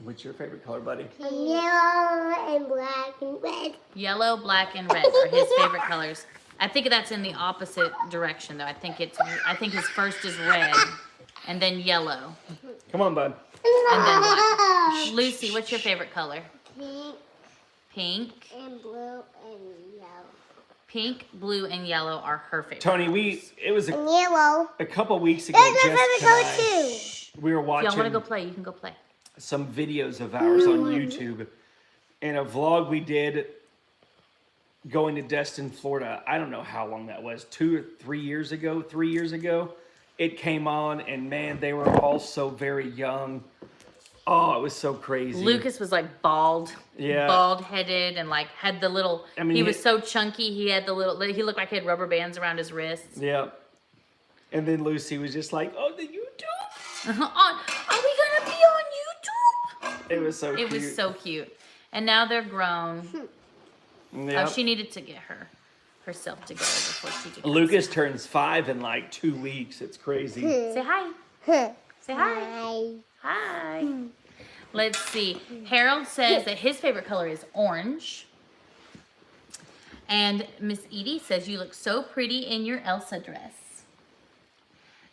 What's your favorite color, buddy? Yellow and black and red. Yellow, black, and red are his favorite colors. I think that's in the opposite direction, though. I think his first is red, and then yellow, Come on, bud. and then black. Lucy, what's your favorite color? Pink Pink. and blue and yellow. Pink, blue, and yellow are her favorite. Tony, it was And yellow. a couple weeks ago. That's my favorite Jessica color and I, too. we were If y'all want to watching go play, you can go play. some videos of ours on YouTube, and a vlog we did going to Destin, Florida. I don't know how long that was, 2 or 3 years ago. 3 years ago, it came on, and man, they were all so very young. Oh, it was so crazy. Lucas was like bald, bald-headed, and like had the little. I mean, he was so chunky. He had the little. He looked like he had rubber bands around his wrists. Yeah. And then Lucy was just like, "Oh, the YouTube? Are we gonna be on YouTube?" It was so cute. It was so cute. And now they're grown. Yep. Oh, she needed to get herself together before she could. Lucas turns 5 in like 2 weeks. It's crazy. Say hi. Say hi. Hi. Let's see. Harold says that his favorite color is orange. And Miss Edie says you look so pretty in your Elsa dress.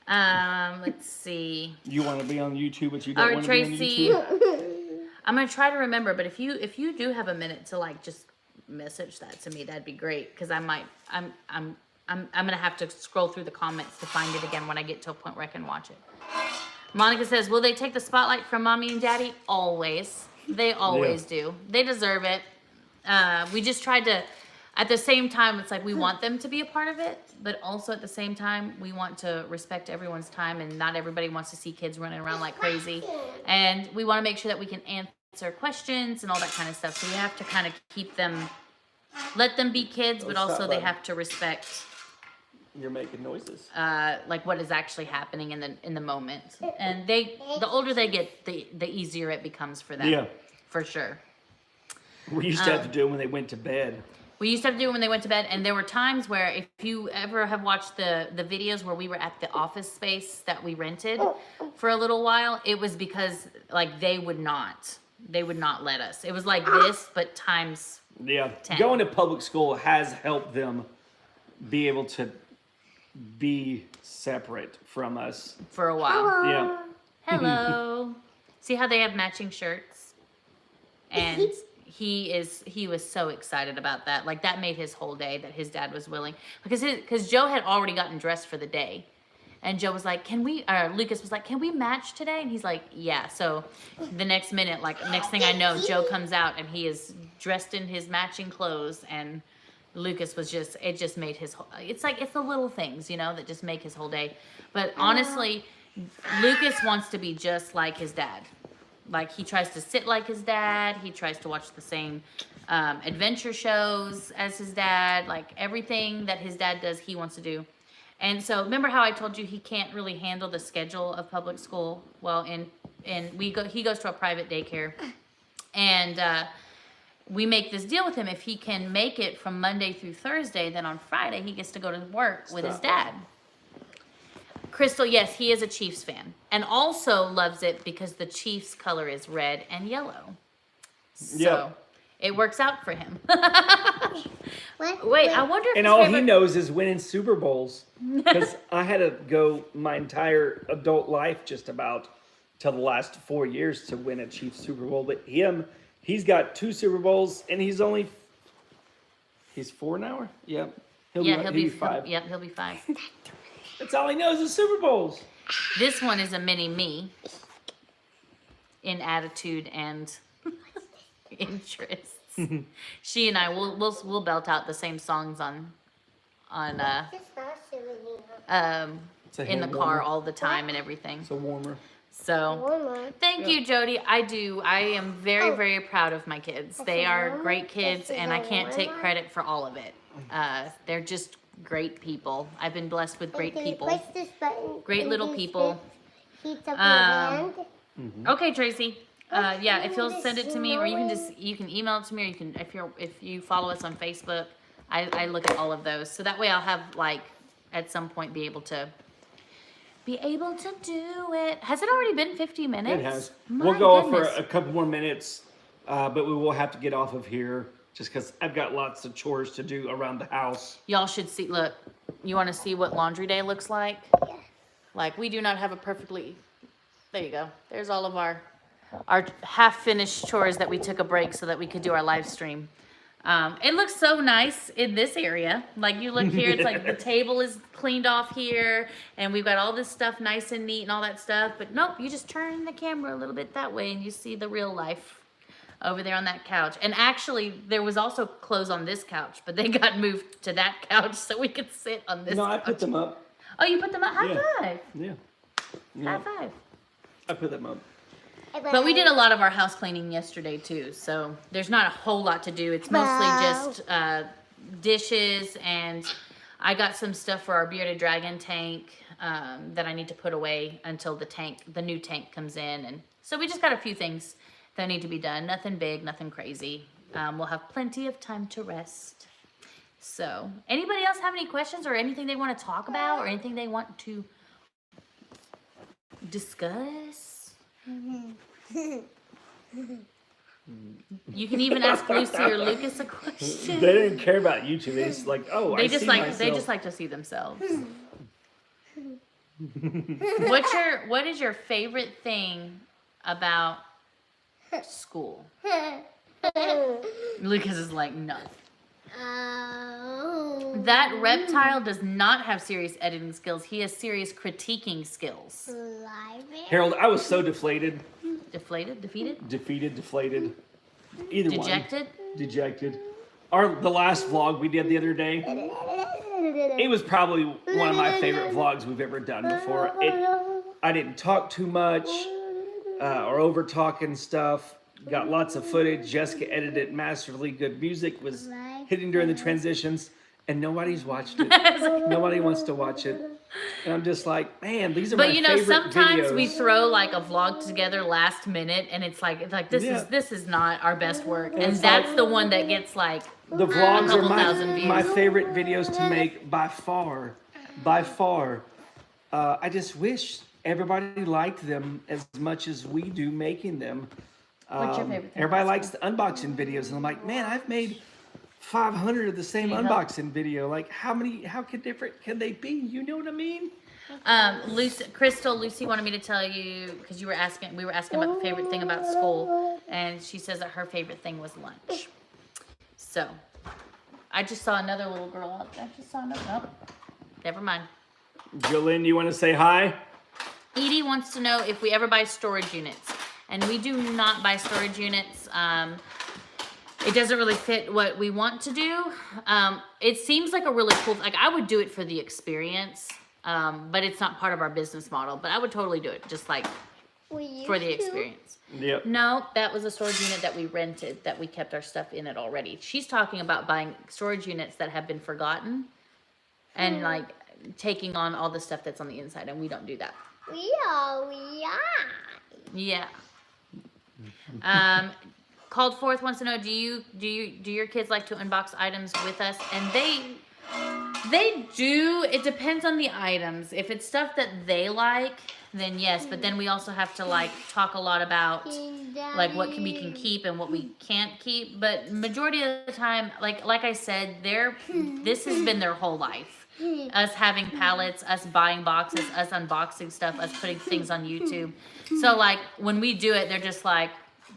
Let's see. You want to be on YouTube, but you All don't right, want to be on Tracy. YouTube? I'm gonna try to remember, but if you do have a minute to like just message that to me, that'd be great. Because I'm gonna have to scroll through the comments to find it again when I get to a point where I can watch it. Monica says, will they take the spotlight from mommy and daddy? Always. They always do. They deserve it. We just tried to, at the same time, it's like we want them to be a part of it, but also at the same time, we want to respect everyone's time, and not everybody wants to see kids running around like crazy. And we want to make sure that we can answer questions and all that kind of stuff. So we have to kind of keep them, let them be kids, but also they have to respect. You're making noises. Like what is actually happening in the moment. And the older they get, the easier it becomes for them. Yeah. For sure. We used to have to do it when they went to bed. We used to have to do it when they went to bed, and there were times where, if you ever have watched the videos where we were at the office space that we rented for a little while, it was because like they would not let us. It was like this, but times 10. Going to public school has helped them be able to be separate from us for a while. Yeah. Hello. See how they have matching shirts? And he was so excited about that. Like that made his whole day that his dad was willing, because Joe had already gotten dressed for the day. And Joe was like, Lucas was like, can we match today? And he's like, yeah. So the next minute, like next thing I know, Joe comes out and he is dressed in his matching clothes, and Lucas was it just made his whole, it's the little things, that just make his whole day. But honestly, Lucas wants to be just like his dad. Like he tries to sit like his dad. He tries to watch the same adventure shows as his dad. Like everything that his dad does, he wants to do. And so remember how I told you he can't really handle the schedule of public school? Well, he goes to a private daycare, and we make this deal with him. If he can make it from Monday through Thursday, then on Friday he gets to go to work with his dad. Crystal, yes, he is a Chiefs fan, and also loves it because the Chiefs color is red and yellow. So it works out for him. Wait, I wonder if and all he knows is winning Super Bowls. Because I had to go my entire adult life just about till the last 4 years to win a Chiefs Super Bowl. But he's got 2 Super Bowls, and he's 4 now? Yep. He'll be 5. Yep, he'll be 5. That's all he knows is Super Bowls. This one is a mini me in attitude and interests. She and I we'll belt out the same songs in the car all the time and everything. So warmer. So thank you, Jody. I am very, very proud of my kids. They are great kids, and I can't take credit for all of it. They're just great people. I've been blessed with great people. Great little people. Okay, Tracy. Yeah, if you'll send it to me, or you can email it to me, or if you follow us on Facebook, I look at all of those. So that way I'll have at some point be able to do it. Has it already been 50 minutes? It has. My We'll go goodness. for a couple more minutes, but we will have to get off of here just because I've got lots of chores to do around the house. Y'all should see, look, you want to see what laundry day looks like? Yeah. Like, we do not have a perfectly, there you go. There's all of our half-finished chores that we took a break so that we could do our live stream. It looks so nice in this area. Like, you look here, it's like the table is cleaned off here, and we've got all this stuff nice and neat and all that stuff. But nope, you just turn the camera a little bit that way, and you see the real life over there on that couch. And actually, there was also clothes on this couch, but they got moved to that couch so we could sit on this couch. I put them up. Oh, you put them up? High five. Yeah. High five. I put them up. But we did a lot of our house cleaning yesterday too, so there's not a whole lot to do. It's mostly just dishes, and I got some stuff for our bearded dragon tank that I need to put away until the new tank comes in. And so we just got a few things that need to be done. Nothing big, nothing crazy. We'll have plenty of time to rest. So, anybody else have any questions or anything they want to talk about or anything they want to discuss. You can even ask Lucy or Lucas a question. They didn't care about YouTube. They just like, oh, They I just see like myself. they just like to see themselves. What is your favorite thing about school? Lucas is like, no. That reptile does not have serious editing skills. He has serious critiquing skills. Harold, I was so deflated. Deflated? Defeated? Defeated, deflated. Either Dejected? one. Dejected. The last vlog we did the other day, it was probably one of my favorite vlogs we've ever done before. I didn't talk too much or over talking stuff. Got lots of footage. Jessica edited it masterfully. Good music was hitting during the transitions, and nobody's watched it. Nobody wants to watch it. And I'm just like, man, these are my favorite videos. But sometimes we throw like a vlog together last minute, and it's like this is not our best work, and that's the one that gets like the vlogs are thousand views. my favorite videos to make by far, by far. I just wish everybody liked them as much as we do making them. What's your favorite thing? Everybody likes the unboxing videos, and I'm like, man, I've made 500 of the same unboxing video. Like, how different can they be? You know what I mean? Lucy wanted me to tell you, because we were asking about the favorite thing about school, and she says that her favorite thing was lunch. So, I just saw another little girl out there. Nope. Never mind. Jolin, you want to say hi? Edie wants to know if we ever buy storage units. And we do not buy storage units. It doesn't really fit what we want to do. It seems like a really cool, like I would do it for the experience, but it's not part of our business model. But I would totally do it, just like for the experience. Yep. No, that was a storage unit that we rented, that we kept our stuff in it already. She's talking about buying storage units that have been forgotten and like taking on all the stuff that's on the inside, and we don't do that. Yeah. Called Forth wants to know, do your kids like to unbox items with us? And they do. It depends on the items. If it's stuff that they like, then yes. But then we also have to like talk a lot about like what we can keep and what we can't keep. But majority of the time, like I said, this has been their whole life. Us having pallets, us buying boxes, us unboxing stuff, us putting things on YouTube. So like when we do it, they're just like,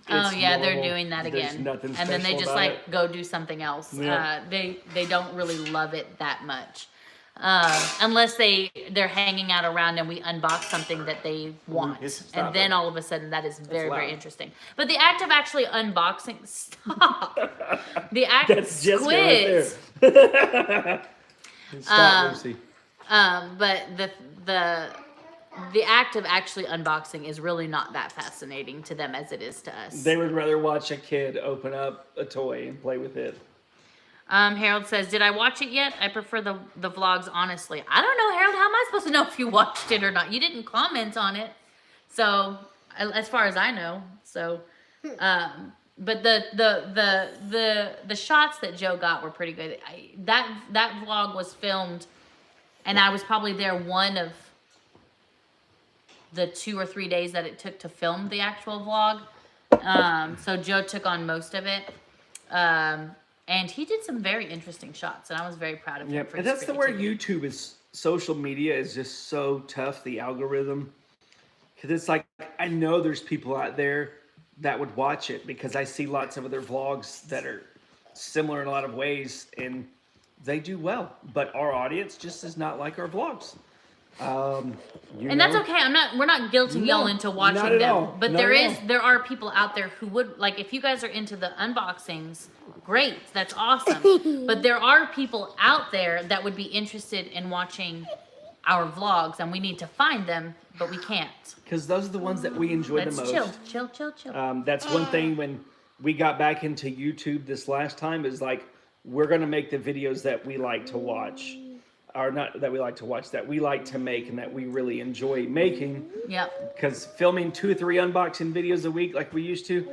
oh yeah, normal. They're doing that again. And then they just like go do something else. Yeah. They don't really love it that much. Unless they're hanging out around and we unbox something that they want. And then all of a sudden that is very, very interesting. But the act of actually unboxing, stop. The act of squids. Right stop, Lucy. But the act of actually unboxing is really not that fascinating to them as it is to us. They would rather watch a kid open up a toy and play with it. Harold says, did I watch it yet? I prefer the vlogs, honestly. I don't know, Harold. How am I supposed to know if you watched it or not? You didn't comment on it. So, as far as I know. So, but the shots that Joe got were pretty good. That vlog was filmed, and I was probably there one of the 2 or 3 days that it took to film the actual vlog. So Joe took on most of it. And he did some very interesting shots, and I was very proud of him for his and that's where creativity. YouTube is. Social media is just so tough, the algorithm. Because it's like, I know there's people out there that would watch it because I see lots of other vlogs that are similar in a lot of ways, and they do well. But our audience just does not like our vlogs. And that's okay. We're not guilting y'all into watching them. But there are people out there who would, like, if you guys are into the unboxings, great, that's awesome. But there are people out there that would be interested in watching our vlogs, and we need to find them, but we can't. Because those are the ones that we enjoy the most. Chill. That's one thing when we got back into YouTube this last time is like, we're going to make the videos that we like to watch. Or not that we like to watch, that we like to make and that we really enjoy making. Yep. Because filming 2 or 3 unboxing videos a week like we used to,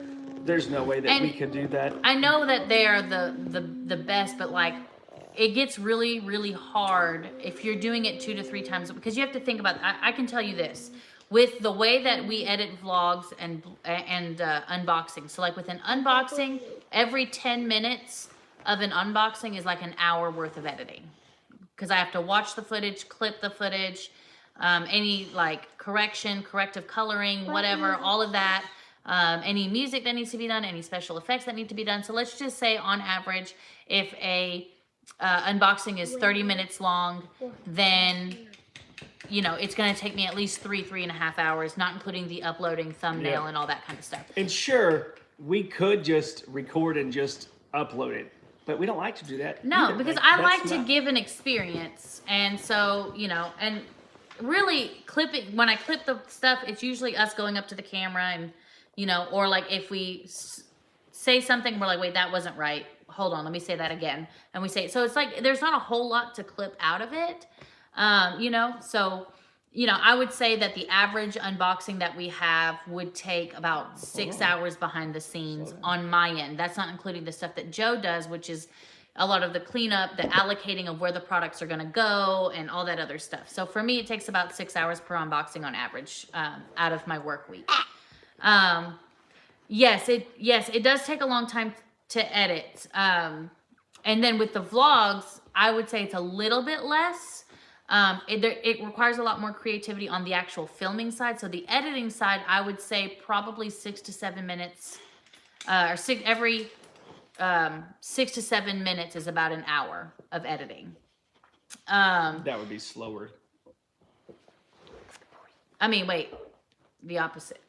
there's no way that we could do that. I know that they are the best, but like it gets really, really hard if you're doing it 2 to 3 times, because you have to think about, I can tell you this. with the way that we edit vlogs and unboxing. So like with an unboxing, every 10 minutes of an unboxing is like an hour worth of editing. Because I have to watch the footage, clip the footage, any like corrective coloring, whatever, all of that. Any music that needs to be done, any special effects that need to be done. So let's just say on average, if a unboxing is 30 minutes long, then you know, it's going to take me at least 3.5 hours, not including the uploading, thumbnail, and all that kind of stuff. And sure, we could just record and just upload it, but we don't like to do that. No, either. because Like, I that's like to not- give an experience. And so, you know, and really clipping, when I clip the stuff, it's usually us going up to the camera and, you know, or like if we say something, we're like, wait, that wasn't right. Hold on, let me say that again. And we say, so it's like, there's not a whole lot to clip out of it. You know, so, you know, I would say that the average unboxing that we have would take about 6 hours behind the scenes on my end. That's not including the stuff that Joe does, which is a lot of the cleanup, the allocating of where the products are going to go and all that other stuff. So for me, it takes about 6 hours per unboxing on average, out of my work week. Yes, it does take a long time to edit. And then with the vlogs, I would say it's a little bit less. It requires a lot more creativity on the actual filming side. So the editing side, I would say probably 6 to 7 minutes, every 6 to 7 minutes is about an hour of editing. That would be slower. I mean, wait, the opposite.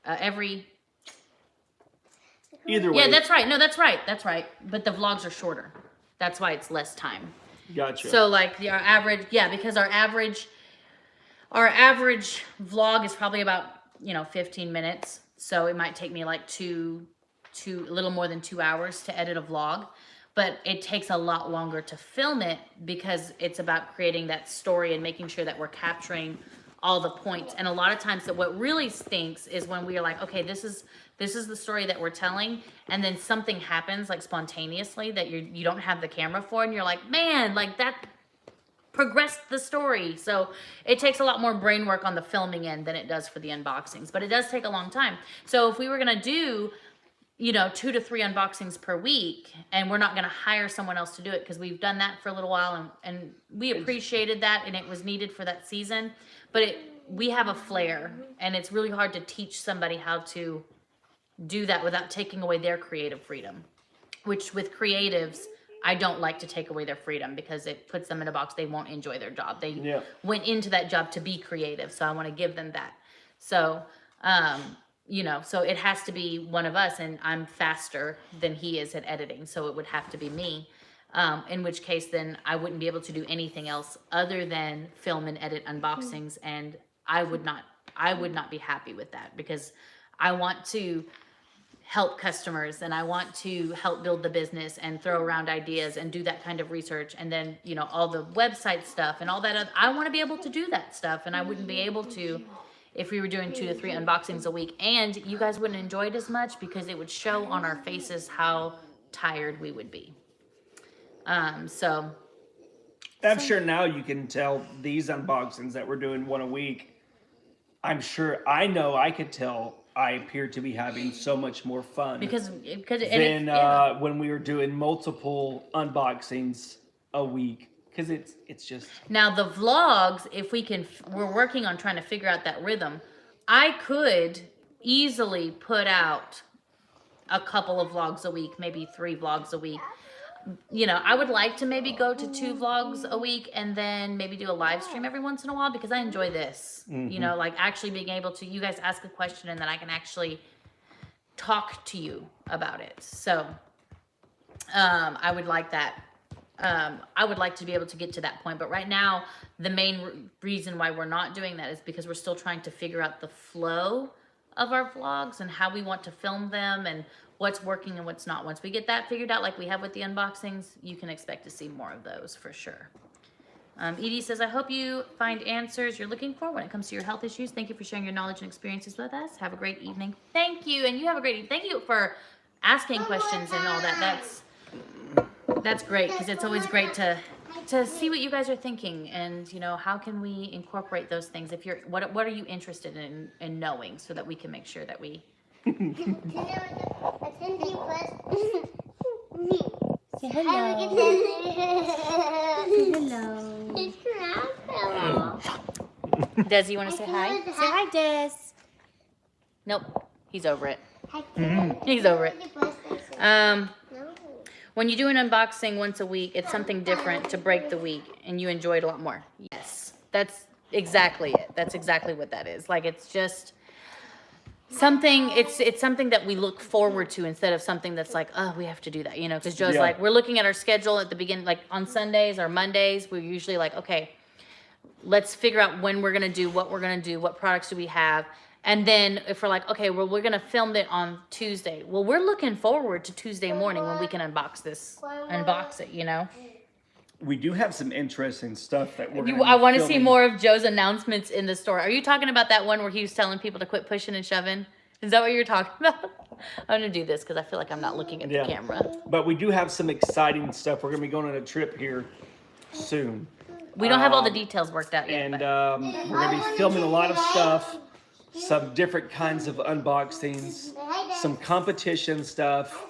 Either way. Yeah, that's right. No, that's right. That's right. But the vlogs are shorter. That's why it's less time. Gotcha. So like our average, because our average vlog is probably about, 15 minutes. So it might take me like a little more than 2 hours to edit a vlog, but it takes a lot longer to film it because it's about creating that story and making sure that we're capturing all the points. And a lot of times that what really stinks is when we are like, okay, this is the story that we're telling, and then something happens like spontaneously that you don't have the camera for, and you're like, man, like that progressed the story. So it takes a lot more brain work on the filming end than it does for the unboxings, but it does take a long time. So if we were gonna do 2 to 3 unboxings per week, and we're not gonna hire someone else to do it because we've done that for a little while and we appreciated that and it was needed for that season, but we have a flair and it's really hard to teach somebody how to do that without taking away their creative freedom, which with creatives, I don't like to take away their freedom because it puts them in a box. They won't enjoy their job. They went into that job to be creative. So I want to give them that. So, so it has to be one of us, and I'm faster than he is at editing. So it would have to be me, in which case then I wouldn't be able to do anything else other than film and edit unboxings. And I would not be happy with that because I want to help customers and I want to help build the business and throw around ideas and do that kind of research. And then, all the website stuff and all that. I want to be able to do that stuff, and I wouldn't be able to if we were doing 2 to 3 unboxings a week, and you guys wouldn't enjoy it as much because it would show on our faces how tired we would be. I'm sure now you can tell these unboxings that we're doing 1 a week. I know I could tell I appear to be having so much more fun than when we were doing multiple unboxings a week. Because it's just... Now the vlogs, if we're working on trying to figure out that rhythm. I could easily put out a couple of vlogs a week, maybe 3 vlogs a week. I would like to maybe go to 2 vlogs a week and then maybe do a live stream every once in a while because I enjoy this. Mm-hmm. Like actually being able to, you guys ask a question and then I can actually talk to you about it. So I would like that. I would like to be able to get to that point, but right now the main reason why we're not doing that is because we're still trying to figure out the flow of our vlogs and how we want to film them and what's working and what's not. Once we get that figured out, like we have with the unboxings, you can expect to see more of those for sure. Edie says, I hope you find answers you're looking for when it comes to your health issues. Thank you for sharing your knowledge and experiences with us. Have a great evening. Thank you. And you have a great evening. Thank you for asking questions and all that. That's great because it's always great to to see what you guys are thinking, and how can we incorporate those things. If you're, what are you interested in knowing, so that we can make sure that we. Say hello. Des, you want to say hi? Say hi, Des. Nope, he's over it. He's over it. When you do an unboxing once a week, it's something different to break the week, and you enjoy it a lot more. Yes, that's exactly it. That's exactly what that is. Like, it's just something. It's something that we look forward to, instead of something that's like, oh, we have to do that. Because Joe's like, we're looking at our schedule at the beginning, like on Sundays or Mondays. We're usually like, okay, let's figure out when we're gonna do what we're gonna do. What products do we have? And then if we're like, okay, well, we're going to film it on Tuesday. Well, we're looking forward to Tuesday morning when we can unbox it, We do have some interesting stuff that we're I want to see more of Joe's announcements in the store. Are you talking about that one where he was telling people to quit pushing and shoving? Is that what you're talking about? I'm going to do this because I feel like I'm not looking at the camera. But we do have some exciting stuff. We're going to be going on a trip here soon. We don't have all the details worked out yet. And we're going to be filming a lot of stuff. Some different kinds of unboxings, some competition stuff.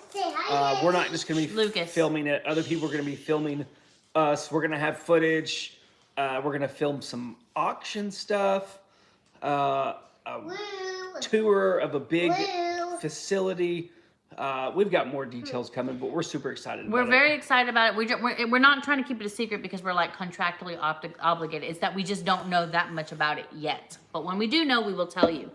We're not just going to be filming it. Other people are going to be filming us. We're going to have footage. We're going to film some auction stuff. A tour of a big facility. We've got more details coming, but we're super excited about it. We're very excited about it. We're not trying to keep it a secret because we're like contractually obligated. It's that we just don't know that much about it yet. But when we do know, we will tell you.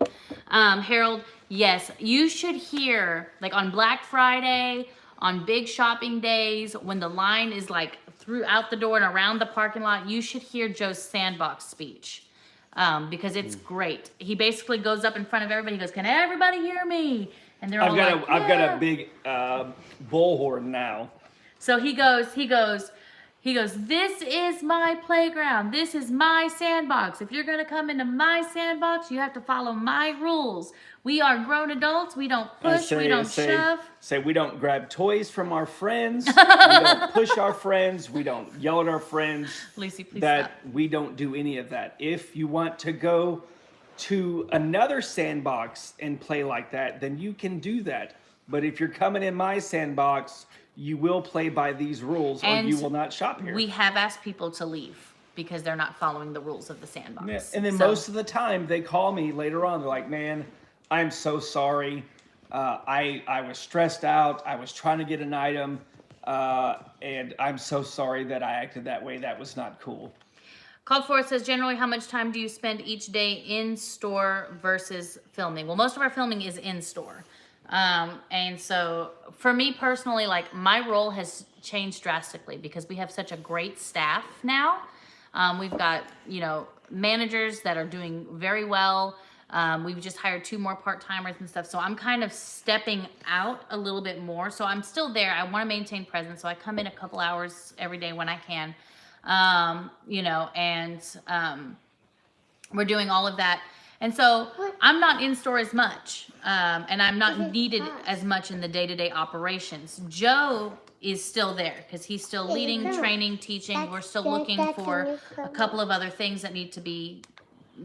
Harold, yes, you should hear, like on Black Friday, on big shopping days, when the line is like throughout the door and around the parking lot, you should hear Joe's sandbox speech. Because it's great. He basically goes up in front of everybody. He goes, "Can everybody hear me?" And they're all like, I've got a big bullhorn now. So he goes, "This is my playground. This is my sandbox. If you're going to come into my sandbox, you have to follow my rules. We are grown adults. We don't push, we don't shove." We don't grab toys from our friends. We don't push our friends. We don't yell at our friends. Lucy, please stop. We don't do any of that. If you want to go to another sandbox and play like that, then you can do that. But if you're coming in my sandbox, you will play by these rules, or you will not shop here. We have asked people to leave because they're not following the rules of the sandbox. Yeah. And then most of the time, they call me later on. They're like, "Man, I'm so sorry. I was stressed out. I was trying to get an item, and I'm so sorry that I acted that way. That was not cool." Called for says, generally, how much time do you spend each day in store versus filming? Well, most of our filming is in store. And so for me personally, like my role has changed drastically because we have such a great staff now. We've got, managers that are doing very well. We've just hired 2 more part-timers and stuff. So I'm kind of stepping out a little bit more. So I'm still there. I want to maintain presence. So I come in a couple hours every day when I can. We're doing all of that. And so I'm not in store as much, and I'm not needed as much in the day-to-day operations. Joe is still there because he's still leading, training, teaching. We're still looking for a couple of other things that need to be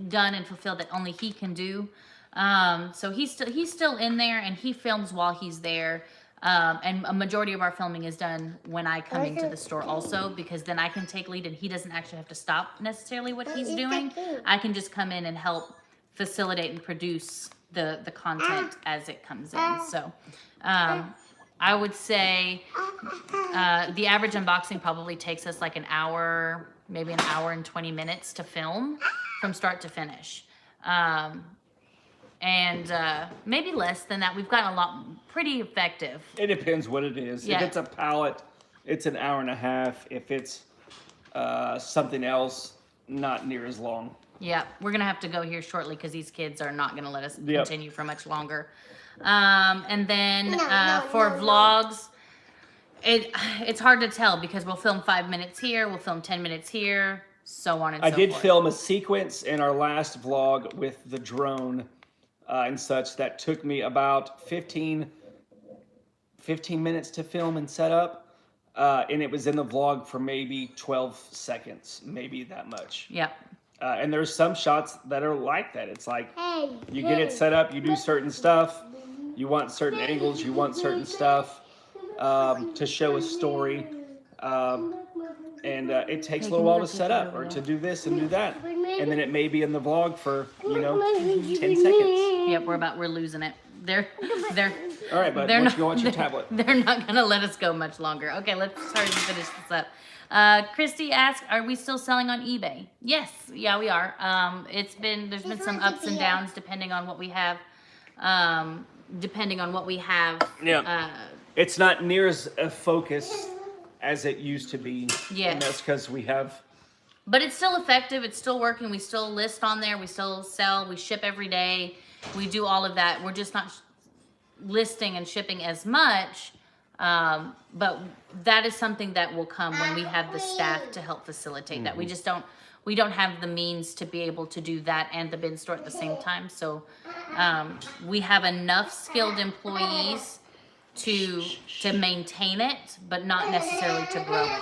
done and fulfilled that only he can do. So he's still in there, and he films while he's there. And a majority of our filming is done when I come into the store also, because then I can take lead and he doesn't actually have to stop necessarily what he's doing. I can just come in and help facilitate and produce the content as it comes in. So I would say the average unboxing probably takes us like an hour, maybe an hour and 20 minutes to film from start to finish. And maybe less than that. We've gotten a lot pretty effective. It depends what it is. Yeah. If it's a pallet, it's an hour and a half. If it's something else, not near as long. Yeah, we're gonna have to go here shortly because these kids are not gonna let us continue for much longer. And then for vlogs, it's hard to tell because we'll film 5 minutes here, we'll film 10 minutes here, so on and so forth. I did film a sequence in our last vlog with the drone and such that took me about 15 minutes to film and set up. and it was in the vlog for maybe 12 seconds, maybe that much. Yep. And there's some shots that are like that. It's like Hey, you get it set up, you do certain stuff, you want certain angles, you want certain stuff to show a story. And it takes a little while to set up or to do this and do that. And then it may be in the vlog for, 10 seconds. Yep, we're losing it. They're All right, bud, they're why don't not, you go watch your tablet? They're not gonna let us go much longer. Okay, let's hurry and finish this up. Christy asked, "Are we still selling on eBay?" Yes, yeah, we are. There's been some ups and downs depending on what we have. Yeah. It's not near as a focus as it used to be. Yes. And that's because we have. But it's still effective. It's still working. We still list on there. We still sell. We ship every day. We do all of that. We're just not listing and shipping as much. But that is something that will come when we have the staff to help facilitate that. We just we don't have the means to be able to do that and the bin store at the same time. So we have enough skilled employees to maintain it, but not necessarily to grow it.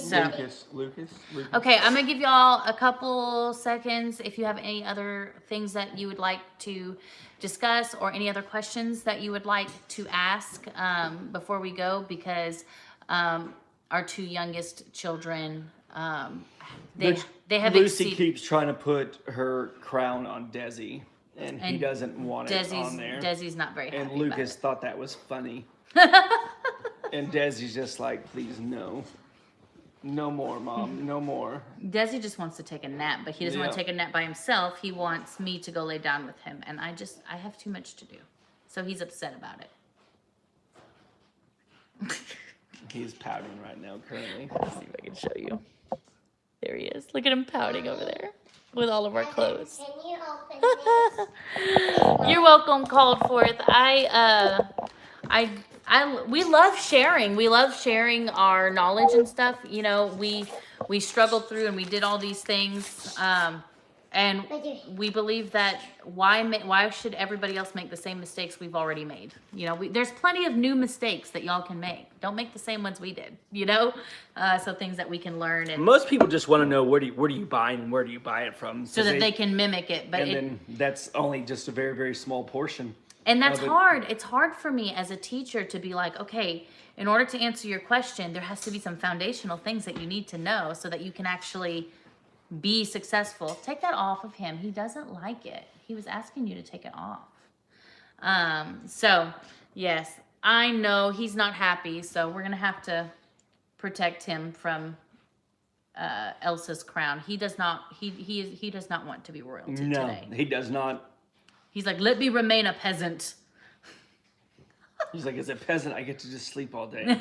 So, Lucas. okay, I'm gonna give y'all a couple seconds if you have any other things that you would like to discuss or any other questions that you would like to ask before we go, because our two youngest children, they have Lucy keeps trying to put her crown on Desi, and he doesn't want it on there. Desi's not very happy. And Lucas thought that was funny. And Desi's just like, please, no. No more, Mom. No more. Desi just wants to take a nap, but he doesn't want to take a nap by himself. He wants me to go lay down with him, and I have too much to do. So he's upset about it. He's pouting right now, currently. Let's see if I can show you. There he is. Look at him pouting over there with all of our clothes. Can you open this? You're welcome, called forth. We love sharing. We love sharing our knowledge and stuff. You know, we struggled through and we did all these things. And we believe that why should everybody else make the same mistakes we've already made? You know, there's plenty of new mistakes that y'all can make. Don't make the same ones we did, you know? So things that we can learn. And most people just want to know where do you buy and where do you buy it from? so that they can mimic it. But then that's only just a very, very small portion. And that's hard. It's hard for me as a teacher to be like, okay, in order to answer your question, there has to be some foundational things that you need to know so that you can actually be successful. Take that off of him. He doesn't like it. He was asking you to take it off. So, yes, I know he's not happy, so we're going to have to protect him from Elsa's crown. He does not want to be royalty today. No, he does not. He's like, let me remain a peasant. He's like, as a peasant, I get to just sleep all day.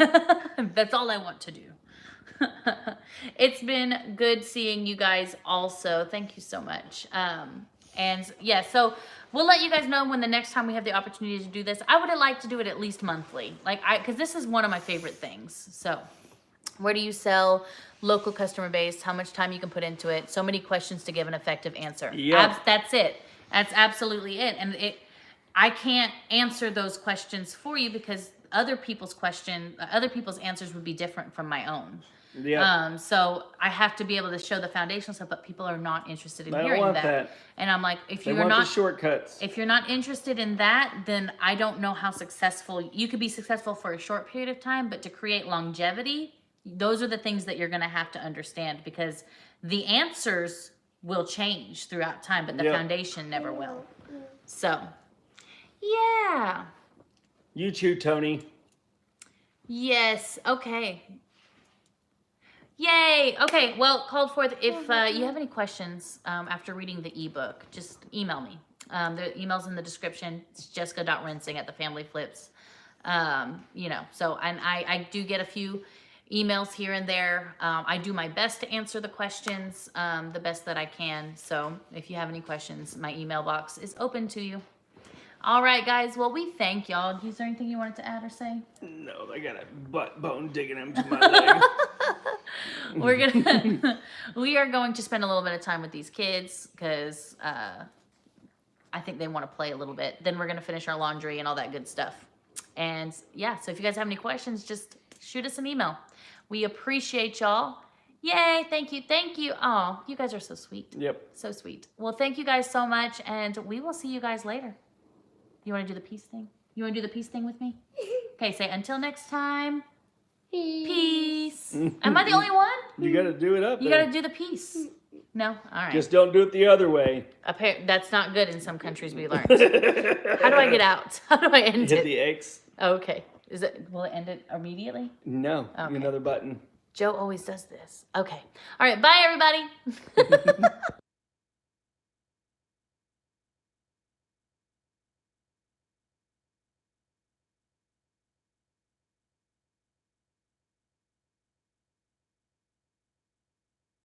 That's all I want to do. It's been good seeing you guys also. Thank you so much. And yeah, so we'll let you guys know when the next time we have the opportunity to do this. I would like to do it at least monthly, because this is one of my favorite things. So where do you sell? Local customer base, how much time you can put into it, so many questions to give an effective answer. Yep. That's it. That's absolutely it. And I can't answer those questions for you because other people's answers would be different from my own. Yeah. So I have to be able to show the foundational stuff, but people are not interested in They don't hearing want that. that. And I'm like, if They you're want not the shortcuts. if you're not interested in that, then I don't know how successful you could be successful for a short period of time, but to create longevity, those are the things that you're going to have to understand, because the answers will change throughout time, but the foundation never will. So, yeah. You too, Tony. Yes. Okay. Yay. Okay. Well, called forth. If you have any questions after reading the ebook, just email me. The email's in the description. It's jessica.rinsing@thefamilyflips. So, and I do get a few emails here and there. I do my best to answer the questions the best that I can. So if you have any questions, my email box is open to you. All right, guys. Well, we thank y'all. Is there anything you wanted to add or say? No, I got a butt bone digging into my leg. We are going to spend a little bit of time with these kids because I think they want to play a little bit. Then we're going to finish our laundry and all that good stuff. And yeah, so if you guys have any questions, just shoot us an email. We appreciate y'all. Yay, thank you, thank you. Oh, you guys are so sweet. Yep. So sweet. Well, thank you guys so much, and we will see you guys later. You want to do the peace thing? You want to do the peace thing with me? Okay, say until next time. Peace. Am I the only one? You got to do it up You there. got to do the peace. No? All right. Just don't do it the other way. That's not good in some countries, we learned. How do I get out? How do I end Hit it? the X. Okay. Will it end it immediately? No. Okay. Another button. Joe always does this. Okay. All right. Bye, everybody.